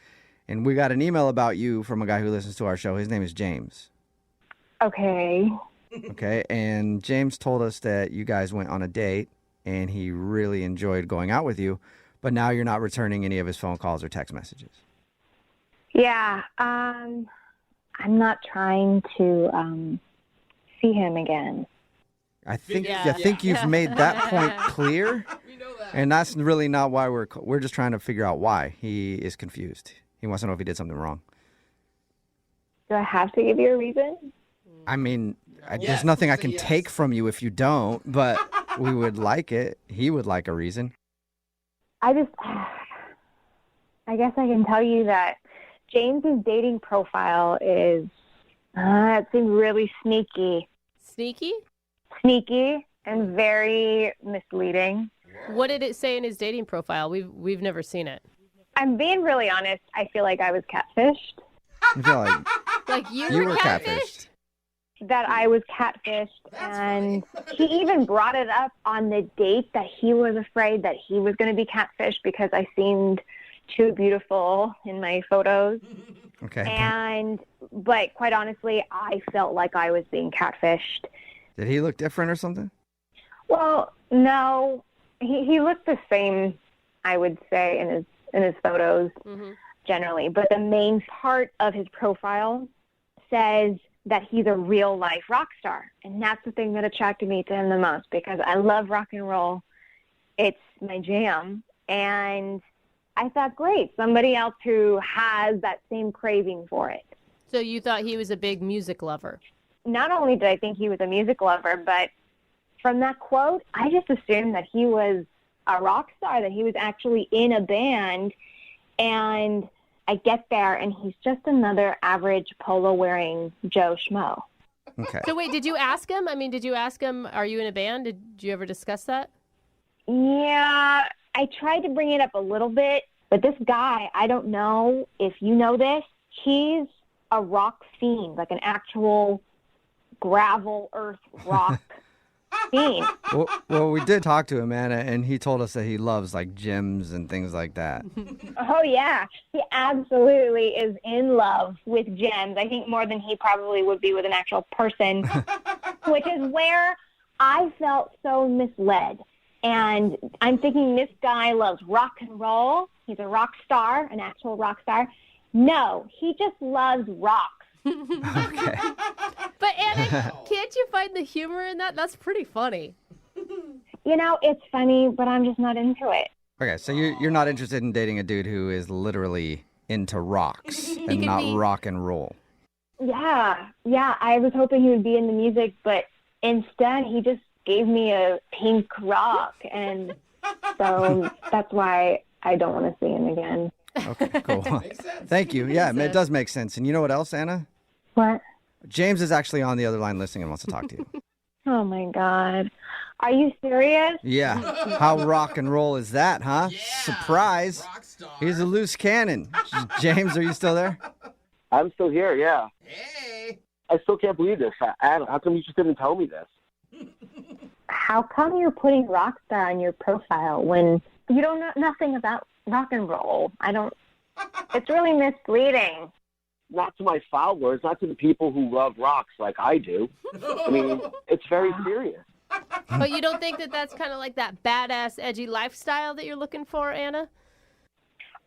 And we got an email about you from a guy who listens to our show. His name is James. Okay. Okay. And James told us that you guys went on a date and he really enjoyed going out with you, but now you're not returning any of his phone calls or text messages. Yeah. I'm not trying to see him again. I think you've made that point clear, and that's really not why we're just trying to figure out why he is confused. He wants to know if he did something wrong. Do I have to give you a reason? I mean, there's nothing I can take from you if you don't, but we would like it. He would like a reason. I guess I can tell you that James's dating profile is, it seems really sneaky. Sneaky? Sneaky and very misleading. What did it say in his dating profile? We've never seen it. I'm being really honest. I feel like I was catfished. I feel Like you were catfished. That I was catfished, and he even brought it up on the date that he was afraid that he was going to be catfished because I seemed too beautiful in my photos. Okay. But quite honestly, I felt like I was being catfished. Did he look different or something? Well, no, he looked the same, I would say, in his photos generally. But the main part of his profile says that he's a real life rock star, and that's the thing that attracted me to him the most because I love rock and roll. It's my jam, and I thought, great, somebody else who has that same craving for it. So you thought he was a big music lover? Not only did I think he was a music lover, but from that quote, I just assumed that he was a rock star, that he was actually in a band, and I get there, and he's just another average polo-wearing Joe Schmo. Okay. So wait, did you ask him? I mean, did you ask him, are you in a band? Did you ever discuss that? Yeah, I tried to bring it up a little bit, but this guy, I don't know if you know this, he's a rock fiend, like an actual gravel earth rock fiend. Well, we did talk to him, Anna, and he told us that he loves like gyms and things like that. Oh, yeah. He absolutely is in love with gems. I think more than he probably would be with an actual person, which is where I felt so misled. And I'm thinking this guy loves rock and roll. He's a rock star, an actual rock star. No, he just loves rock. Okay. But Anna, can't you find the humor in that? That's pretty funny. You know, it's funny, but I'm just not into it. Okay, so you're not interested in dating a dude who is literally into rocks and not rock and roll. Yeah, I was hoping he would be into music, but instead he just gave me a pink rock, and so that's why I don't want to see him again. Okay, cool. Thank you. Yeah, it does make sense. And you know what else, Anna? What? James is actually on the other line listening and wants to talk to you. Oh, my God. Are you serious? Yeah. How rock and roll is that, huh? Yeah, surprise. He's a loose cannon. James, are you still there? I'm still here, yeah. Hey. I still can't believe this. Adam, how come you just didn't tell me this? How come you're putting Rockstar on your profile when you don't know nothing about rock and roll? It's really misleading. Not to my followers, not to the people who love rocks like I do. I mean, it's very serious. But you don't think that that's kind of like that badass, edgy lifestyle that you're looking for, Anna?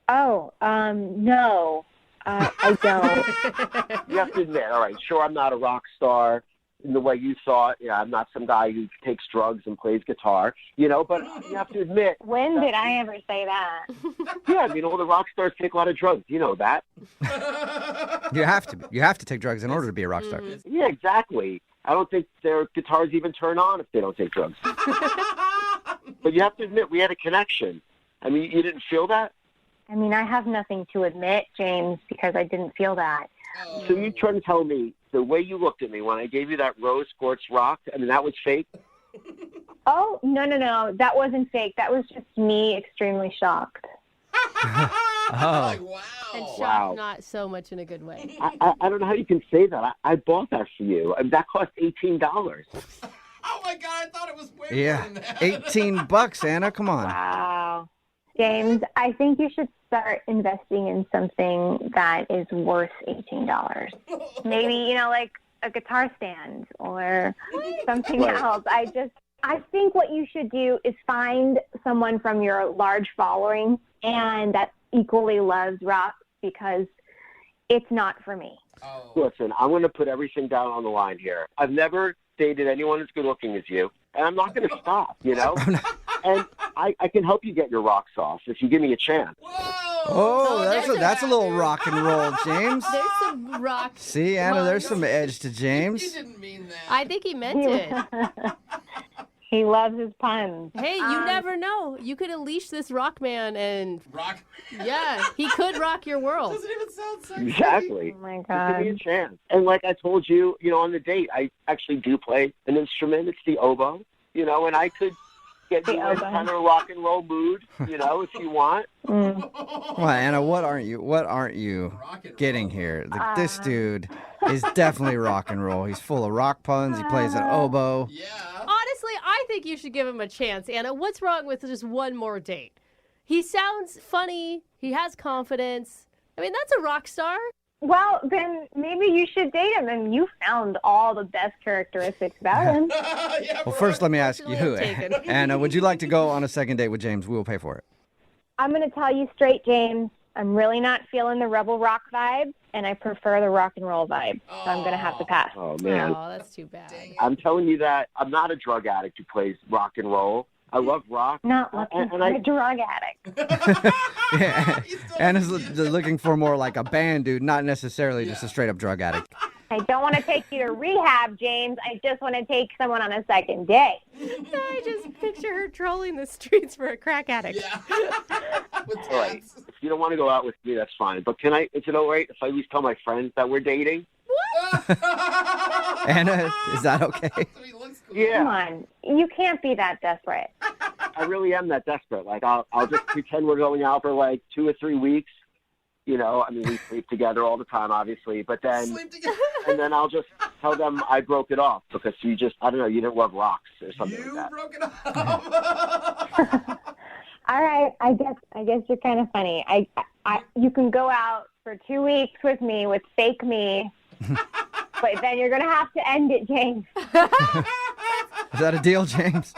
Oh, no, I don't. You have to admit, all right, sure, I'm not a rock star in the way you thought. Yeah, I'm not some guy who takes drugs and plays guitar, but you have to admit. When did I ever say that? Yeah, I mean, all the rock stars take a lot of drugs. You know that. You have to. You have to take drugs in order to be a rock star. Yeah, exactly. I don't think their guitars even turn on if they don't take drugs. But you have to admit, we had a connection. I mean, you didn't feel that? I mean, I have nothing to admit, James, because I didn't feel that. So you're trying to tell me the way you looked at me when I gave you that rose quartz rock, I mean, that was fake? Oh, no. That wasn't fake. That was just me extremely shocked. Oh. Wow. And shocked, Wow. not so much in a good way. I don't know how you can say that. I bought that for you. I mean, that cost $18. Oh my God, I thought it was way Yeah. more than that. $18, Anna. Come on. Wow. James, I think you should start investing in something that is worth $18. Maybe, like a guitar stand or something Right. else. I think what you should do is find someone from your large following and that equally loves rock, because it's not for me. Listen, I'm going to put everything down on the line here. I've never dated anyone as good looking as you, and I'm not going to stop, And I can help you get your rocks off if you give me a chance. Oh, that's a little rock and roll, James. There's some rock. See, Anna, there's some edge to James. He didn't mean that. I think he meant it. He loves his puns. Hey, you never know. You could unleash this rock man and... Rock? Yeah, he could rock your world. Doesn't even sound sexy. Exactly. Oh, my Just God. give me a chance. And like I told you, on the date, I actually do play an instrument. It's the oboe, and I could get you in kind of a rock and roll mood, if you want. Well, Anna, what aren't you getting here? This dude is definitely rock and roll. He's full of rock puns. He plays an oboe. Yeah. Honestly, I think you should give him a chance, Anna. What's wrong with just one more date? He sounds funny. He has confidence. I mean, that's a rock star. Well, then maybe you should date him, and you found all the best characteristics about him. Well, first, let me ask you, taken. Anna, would you like to go on a second date with James? We will pay for it. I'm going to tell you straight, James. I'm really not feeling the rebel rock vibe, and I prefer the rock and roll vibe. So I'm going to have to pass. Oh, man. Oh, that's too bad. I'm telling you that I'm not a drug addict who plays rock and roll. I love rock. Not looking for a drug addict. Yeah. Anna's looking for more like a band dude, not necessarily just a straight-up drug addict. I don't want to take you to rehab, James. I just want to take someone on a second date. I just picture her trolling the streets for a crack addict. Yeah. All right. If you don't want to go out with me, that's fine. But is it all right if I at least tell my friends that we're dating? Anna, is that okay? Yeah. Come on. You can't be that desperate. I really am that desperate. Like, I'll just pretend we're going out for like 2 or 3 weeks. We sleep together all the time, obviously. But then, and then I'll just tell them I broke it off because you didn't love rocks or something like that. You broke it off. All right. I guess you're kind of funny. You can go out for 2 weeks with me with fake me, but then you're gonna have to end it, James. Is that a deal, James?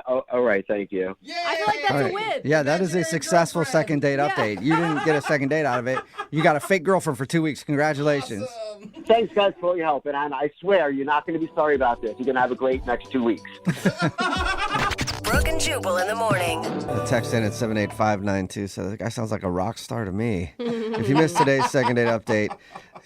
All right, thank you. I feel like that's a win. Yeah, that is a successful second date update. You didn't get a second date out of it. You got a fake girlfriend for 2 weeks. Congratulations. Awesome. Thanks, guys, for all your help. And I swear, you're not going to be sorry about this. You're going to have a great next 2 weeks. Brooke and Jubal in the morning. The text in at 78592 says, the guy sounds like a rock star to me. If you missed today's second date update,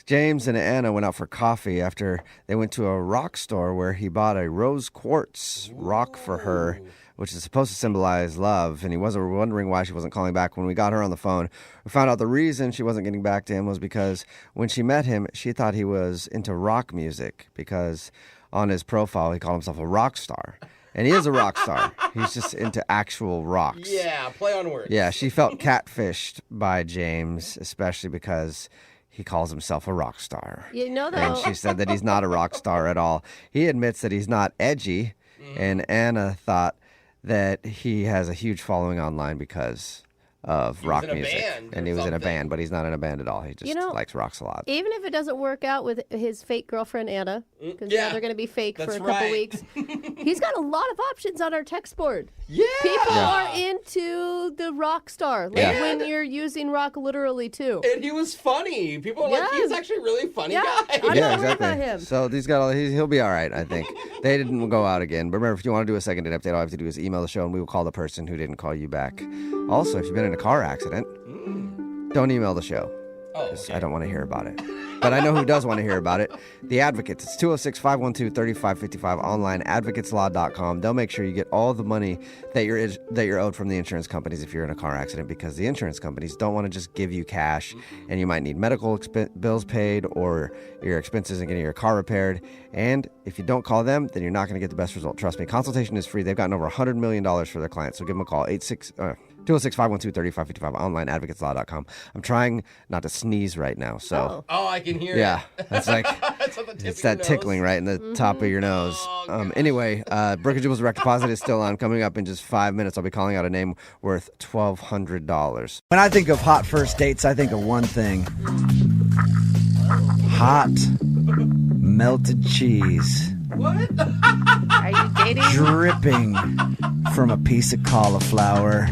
James and Anna went out for coffee after they went to a rock store where he bought a rose quartz rock for her, which is supposed to symbolize love, and he was wondering why she wasn't calling back. When we got her on the phone, we found out the reason she wasn't getting back to him was because when she met him, she thought he was into rock music because on his profile, he called himself a rock star. And he is a rock star. He's just into actual rocks. Yeah, play on words. Yeah, she felt catfished by James, especially because he calls himself a rock star. You know, though. And she said that he's not a rock star at all. He admits that he's not edgy, and Anna thought that he has a huge following online because of rock music. And he was in a band, but he's not in a band at all. He just likes rocks a lot. Even if it doesn't work out with his fake girlfriend, Anna, because now they're going to be fake for a couple weeks, he's got a lot of options on our text board. Yeah. People are into the rock star, when you're using rock literally, too. And he was funny. People are like, he's actually a really funny guy. I'm not worried about him. So he'll be all right, I think. They didn't go out again. But remember, if you want to do a second date update, all you have to do is email the show, and we will call the person who didn't call you back. Also, if you've been in a car accident, don't email the show. I don't want to hear about it. But I know who does want to hear about it. The Advocates. It's 206-512-3555, online, advocateslaw.com. They'll make sure you get all the money that you're owed from the insurance companies if you're in a car accident, because the insurance companies don't want to just give you cash, and you might need medical bills paid or your expenses in getting your car repaired. And if you don't call them, then you're not going to get the best result. Trust me, consultation is free. They've gotten over $100 million for their clients, so give them a call, 206-512-3555, online, advocateslaw.com. I'm trying not to sneeze right now, so. Oh, I can hear it. Yeah, that's like, it's that tickling right in the top of your nose. Anyway, Brooke and Jubal's direct deposit is still on. Coming up in just 5 minutes, I'll be calling out a name worth $1,200. When I think of hot first dates, I think of one thing. Hot melted cheese. What? Are you dating? Dripping from a piece of cauliflower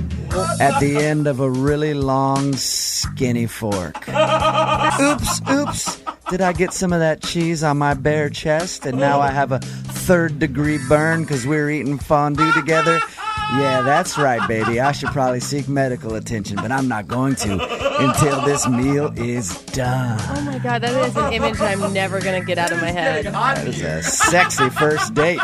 at the end of a really long, skinny fork. Oops. Did I get some of that cheese on my bare chest and now I have a 3rd-degree burn because we're eating fondue together? Yeah, that's right, baby. I should probably seek medical attention, but I'm not going to until this meal is done. Oh, my God. That is an image I'm never going to get out of my head. That is a sexy first date.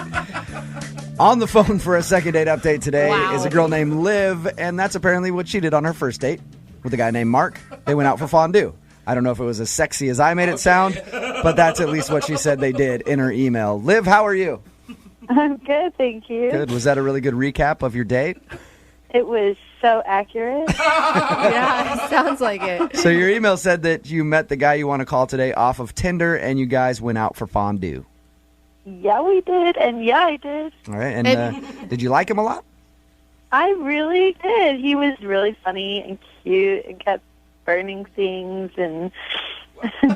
On the phone for a second date update today is a girl named Liv, and that's apparently what she did on her first date with a guy named Mark. They went out for fondue. I don't know if it was as sexy as I made it sound, but that's at least what she said they did in her email. Liv, how are you? I'm good, thank you. Good. Was that a really good recap of your date? It was so accurate. Yeah, sounds like it. So your email said that you met the guy you want to call today off of Tinder, and you guys went out for fondue. Yeah, we did, and yeah, I did. All right, and did you like him a lot? I really did. He was really funny and cute and kept burning things and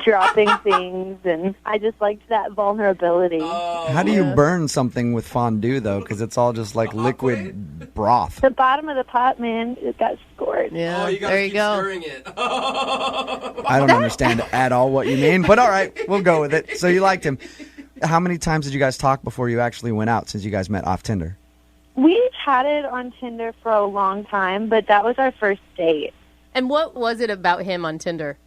dropping things, and I just liked that vulnerability. How do you burn something with fondue, though? Because it's all just like liquid broth. The bottom of the pot, man, it got scored. Yeah, you gotta there you keep go. stirring it. I don't understand at all what you mean, but all right, we'll go with it. So you liked him. How many times did you guys talk before you actually went out since you guys met off Tinder? We chatted on Tinder for a long time, but that was our first date. And what was it about him on Tinder?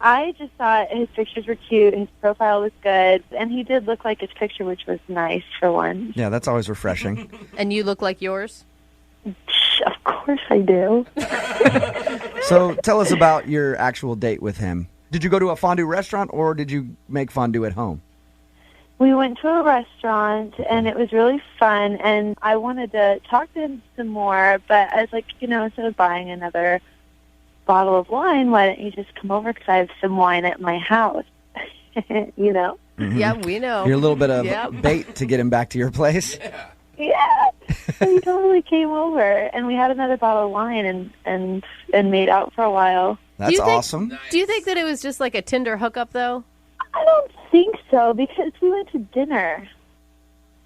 I just thought his pictures were cute, his profile was good, and he did look like his picture, which was nice for one. Yeah, that's always refreshing. And you look like yours? Of course I do. So tell us about your actual date with him. Did you go to a fondue restaurant or did you make fondue at home? We went to a restaurant, and it was really fun, and I wanted to talk to him some more, but I was like, instead of buying another bottle of wine, why don't you just come over because I have some wine at my house, Mm-hmm. Yeah, we know. You're a little bit of bait to get him back to your place. Yeah. So he totally came over, and we had another bottle of wine and made out for a while. That's awesome. Do you think that it was just like a Tinder hookup, though? I don't think so, because we went to dinner.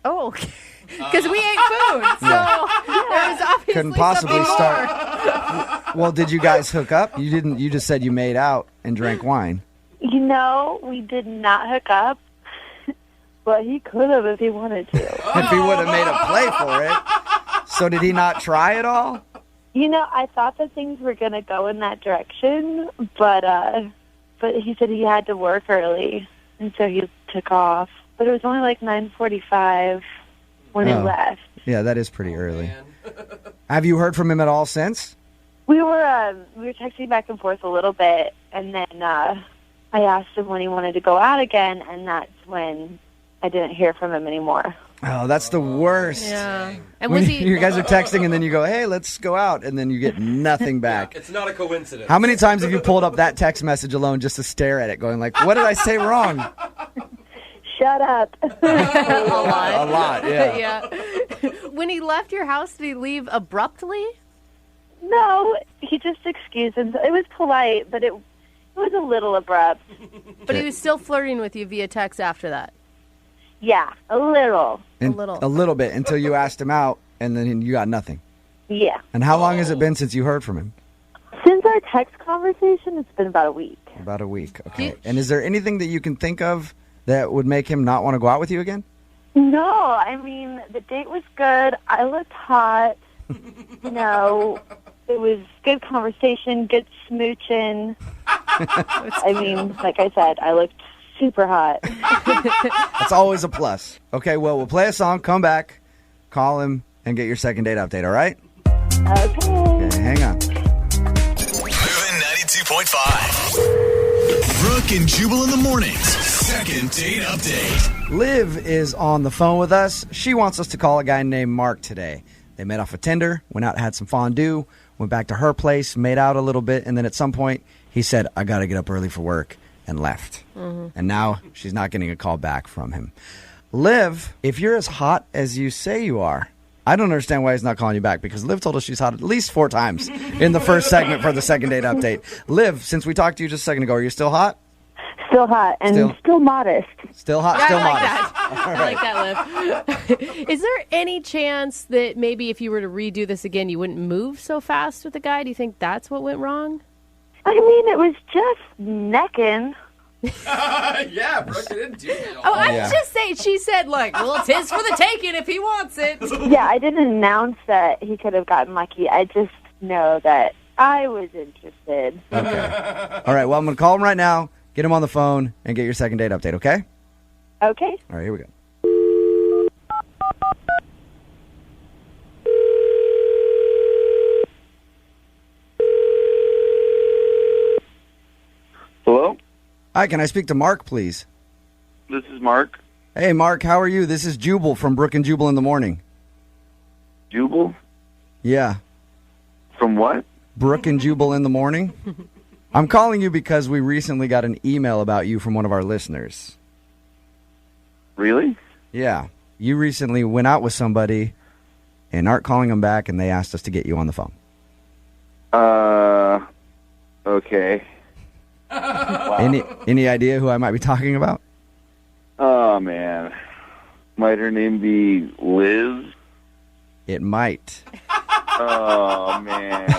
Oh, because we ate food, so there was obviously Couldn't possibly something start. Well, did you guys hook up? You didn't. You just said you made out and drank wine. We did not hook up, but he could have if he wanted to. If he would have made a play for it. So did he not try at all? I thought that things were going to go in that direction, but he said he had to work early, and so he took off. But it was only like 9:45 when he left. Yeah, that is pretty early. Have you heard from him at all since? We were texting back and forth a little bit, and then I asked him when he wanted to go out again, and that's when I didn't hear from him anymore. Oh, that's the worst. Yeah. And When was he? you guys are texting and then you go, hey, let's go out, and then you get nothing back. It's not a coincidence. How many times have you pulled up that text message alone just to stare at it, going like, what did I say wrong? Shut up. A lot. A lot, yeah. Yeah. When he left your house, did he leave abruptly? No, he just excused himself. It was polite, but it was a little abrupt. But he was still flirting with you via text after that. Yeah, a little. A little bit until you asked him out, and then you got nothing. Yeah. And how long has it been since you heard from him? Since our text conversation, it's been about a week. About a week, okay. And is there anything that you can think of that would make him not want to go out with you again? No, I mean, the date was good. I looked hot. It was good conversation, good smooching. I mean, like I said, I looked super hot. That's always a plus. Okay, well, we'll play a song, come back, call him, and get your second date update, all right? Okay, hang on. Moving 92.5. Brooke and Jubal in the mornings. Second date update. Liv is on the phone with us. She wants us to call a guy named Mark today. They met off of Tinder, went out, had some fondue, went back to her place, made out a little bit, and then at some point he said, I got to get up early for work, and left. And now she's not getting a call back from him. Liv, if you're as hot as you say you are, I don't understand why he's not calling you back, because Liv told us she's hot at least 4 times in the first segment for the second date update. Liv, since we talked to you just a second ago, are you still hot? Still hot and still modest. Still hot, Yeah, still I like modest. that. I like that, Liv. Is there any chance that maybe if you were to redo this again, you wouldn't move so fast with the guy? Do you think that's what went wrong? I mean, it was just necking. Yeah, Brooke didn't do that. Oh, I'm just saying. She said, like, well, it's his for the taking if he wants it. Yeah, I didn't announce that he could have gotten lucky. I just know that I was interested. Okay. All right, well, I'm going to call him right now, get him on the phone, and get your second date update, okay? Okay. All right, here we go. Hi, can I speak to Mark, please? This is Mark. Hey, Mark, how are you? This is Jubal from Brooke and Jubal in the morning. Jubal? Yeah. From what? Brooke and Jubal in the morning. I'm calling you because we recently got an email about you from one of our listeners. Really? Yeah. You recently went out with somebody and aren't calling them back, and they asked us to get you on the phone. Okay. Wow. Any idea who I might be talking about? Oh, man. Might her name be Liz? It might. Oh, man.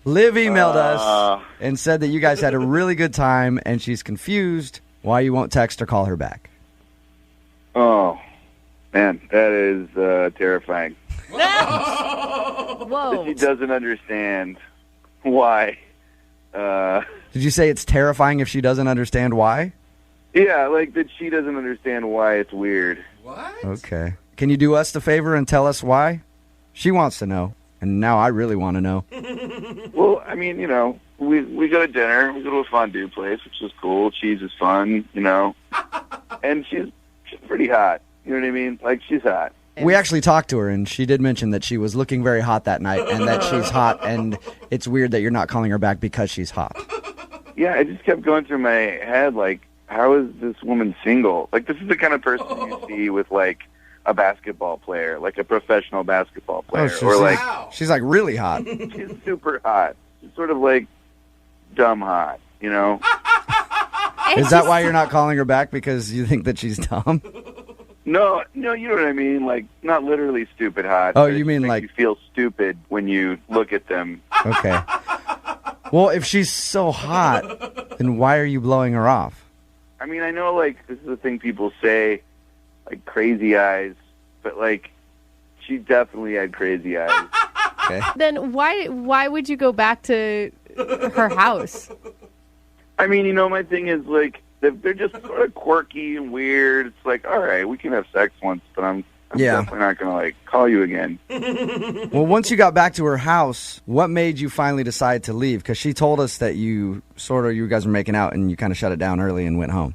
Liv emailed us and said that you guys had a really good time, and she's confused why you won't text or call her back. Oh, man, that is terrifying. Whoa. She doesn't understand why. Did you say it's terrifying if she doesn't understand why? Yeah, like that she doesn't understand why it's weird. What? Okay. Can you do us the favor and tell us why? She wants to know, and now I really want to know. Well, I mean, we go to dinner. We go to a fondue place, which is cool. Cheese is fun, and she's pretty hot. You know what I mean? Like, she's hot. We actually talked to her, and she did mention that she was looking very hot that night, and that she's hot, and it's weird that you're not calling her back because she's hot. Yeah, it just kept going through my head, like, how is this woman single? Like, this is the kind of person you see with, like, a basketball player, like a professional basketball player. She's like really hot. She's super hot. She's sort of like dumb hot, Is that why you're not calling her back, because you think that she's dumb? No, you know what I mean? Like, not literally stupid hot. Oh, you mean like... You feel stupid when you look at them. Okay. Well, if she's so hot, then why are you blowing her off? I mean, I know, like, this is the thing people say, like, crazy eyes, but, like, she definitely had crazy eyes. Okay. Then why would you go back to her house? I mean, my thing is, like, they're just sort of quirky and weird. It's like, all right, we can have sex once, but I'm definitely not going to, like, call you again. Well, once you got back to her house, what made you finally decide to leave? Because she told us that you guys were making out and you kind of shut it down early and went home.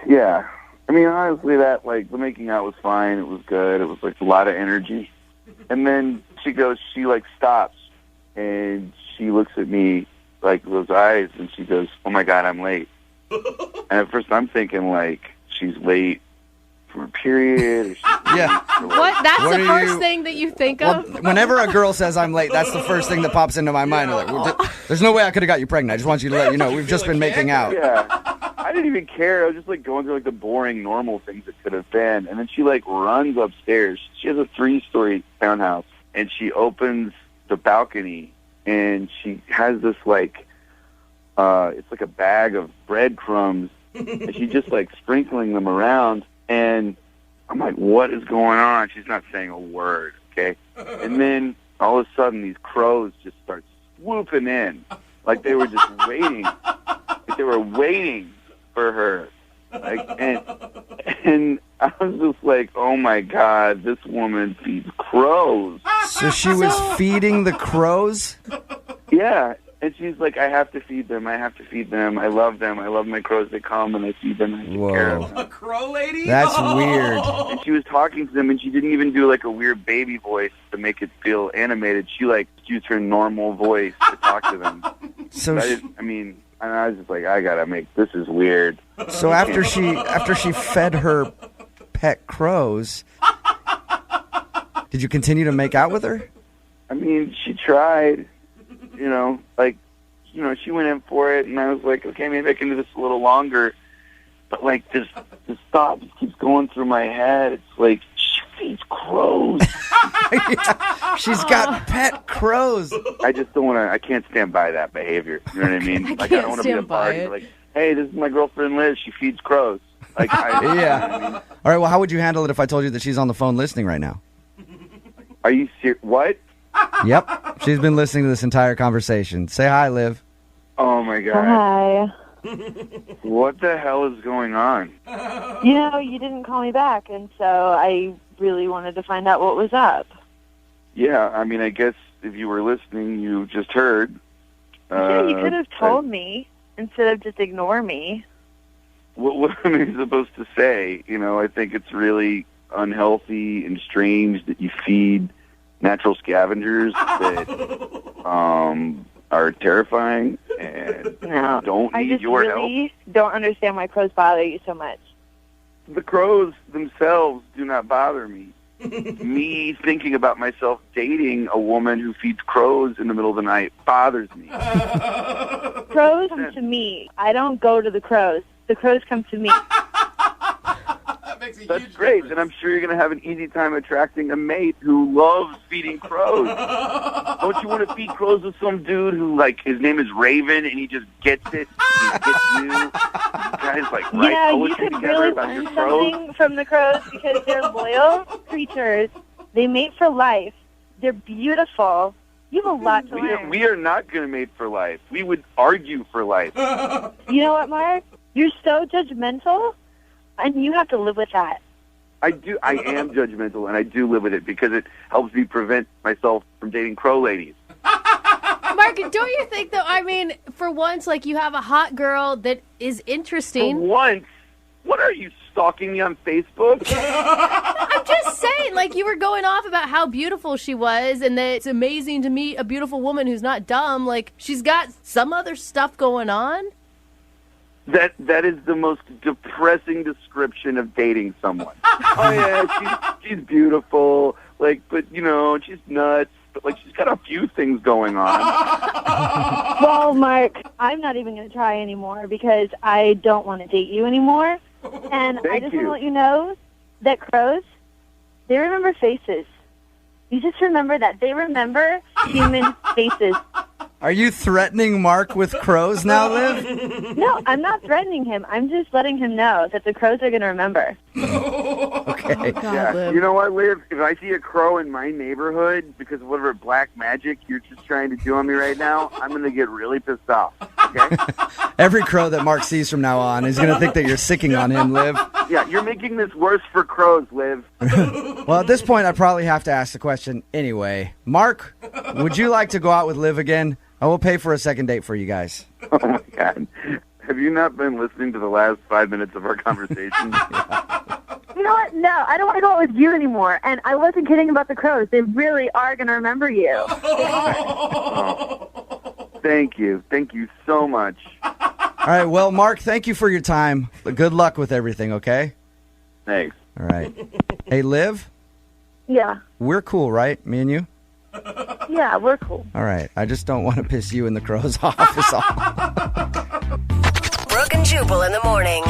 Yeah. I mean, honestly, the making out was fine. It was good. It was, like, a lot of energy. And then she stops, and she looks at me, like, those eyes, and she goes, oh, my God, I'm late. And at first I'm thinking, like, she's late for a period. Or she's yeah. What? That's the first thing that you think of? Whenever a girl says I'm late, that's the first thing that pops into my mind. Like, well, there's no way I could have got you pregnant. I just want you to let you know we've just been making out. Yeah. I didn't even care. I was just, like, going through, like, the boring, normal things that could have been. And then she, like, runs upstairs. She has a 3-story townhouse. And she opens the balcony, and she has this, like, it's like a bag of breadcrumbs, and she's just, like, sprinkling them around, and I'm like, what is going on? She's not saying a word, okay? And then all of a sudden these crows just start swooping in, like they were just waiting. Like they were waiting for her. Like, and I was just like, oh, my God, this woman feeds crows. So she was feeding the crows? Yeah. And she's like, I have to feed them. I have to feed them. I love them. I love my crows. They come and I feed them. I take care of them. A crow lady? That's weird. And she was talking to them, and she didn't even do, like, a weird baby voice to make it feel animated. She, like, used her normal voice to talk to them. So I was just like, I gotta make this is weird. So after she fed her pet crows, did you continue to make out with her? I mean, she tried. She went in for it, and I was like, okay, maybe I can do this a little longer. But, like, this thought just keeps going through my head. It's like, she feeds crows. Yeah, she's got pet crows. I just don't want to, I can't stand by that behavior. You know what I mean? I don't want to be a party. Like, hey, this is my girlfriend Liz. She feeds crows. Like, yeah. You know what I mean? All right, well, how would you handle it if I told you that she's on the phone listening right now? Are you serious? What? Yep. She's been listening to this entire conversation. Say hi, Liv. Oh, my God. Hi. What the hell is going on? You didn't call me back, and so I really wanted to find out what was up. Yeah, I mean, I guess if you were listening, you just heard. Yeah, you could have told me. instead of just ignore me. What am I supposed to say? I think it's really unhealthy and strange that you feed natural scavengers that are terrifying and don't need your help. I just really don't understand why crows bother you so much. The crows themselves do not bother me. Me thinking about myself dating a woman who feeds crows in the middle of the night bothers me. Crows come to me. I don't go to the crows. The crows come to me. That's great. Then I'm sure you're going to have an easy time attracting a mate who loves feeding crows. Don't you want to feed crows with some dude who, his name is Raven, and he just gets it? He gets you. You guys, write poetry you could together really about your learn crows? something from the crows because they're loyal creatures. They mate for life. They're beautiful. You have a lot to learn. We are not going to mate for life. We would argue for life. You know what, Mark? You're so judgmental, and you have to live with that. I am judgmental, and I do live with it because it helps me prevent myself from dating crow ladies. Mark, don't you think, though, for once, you have a hot girl that is interesting. For once? What are you, stalking me on Facebook? I'm just saying, you were going off about how beautiful she was and that it's amazing to meet a beautiful woman who's not dumb. She's got some other stuff going on. That is the most depressing description of dating someone. Oh yeah, she's beautiful, but she's nuts, but she's got a few things going on. Well, Mark, I'm not even going to try anymore because I don't want to date you anymore. And I just want to let you know that crows, they remember faces. You just remember that. They remember human faces. Are you threatening Mark with crows now, Liv? No, I'm not threatening him. I'm just letting him know that the crows are going to remember. Okay. Yeah. You know what, Liv? If I see a crow in my neighborhood because of whatever black magic you're just trying to do on me right now, I'm going to get really pissed off. Okay? Every crow that Mark sees from now on is going to think that you're sicking on him, Liv. Yeah, you're making this worse for crows, Liv. Well, at this point, I probably have to ask the question anyway. Mark, would you like to go out with Liv again? I will pay for a second date for you guys. Oh, my God. Have you not been listening to the last 5 minutes of our conversation? You know what? No, I don't want to go out with you anymore. And I wasn't kidding about the crows. They really are going to remember you. Oh. Thank you. Thank you so much. All right. Well, Mark, thank you for your time. Good luck with everything, okay? Thanks. All right. Hey, Liv? Yeah. We're cool, right? Me and you? Yeah, we're cool. All right. I just don't want to piss you and the crows off is all. Brooke and Jubal in the morning.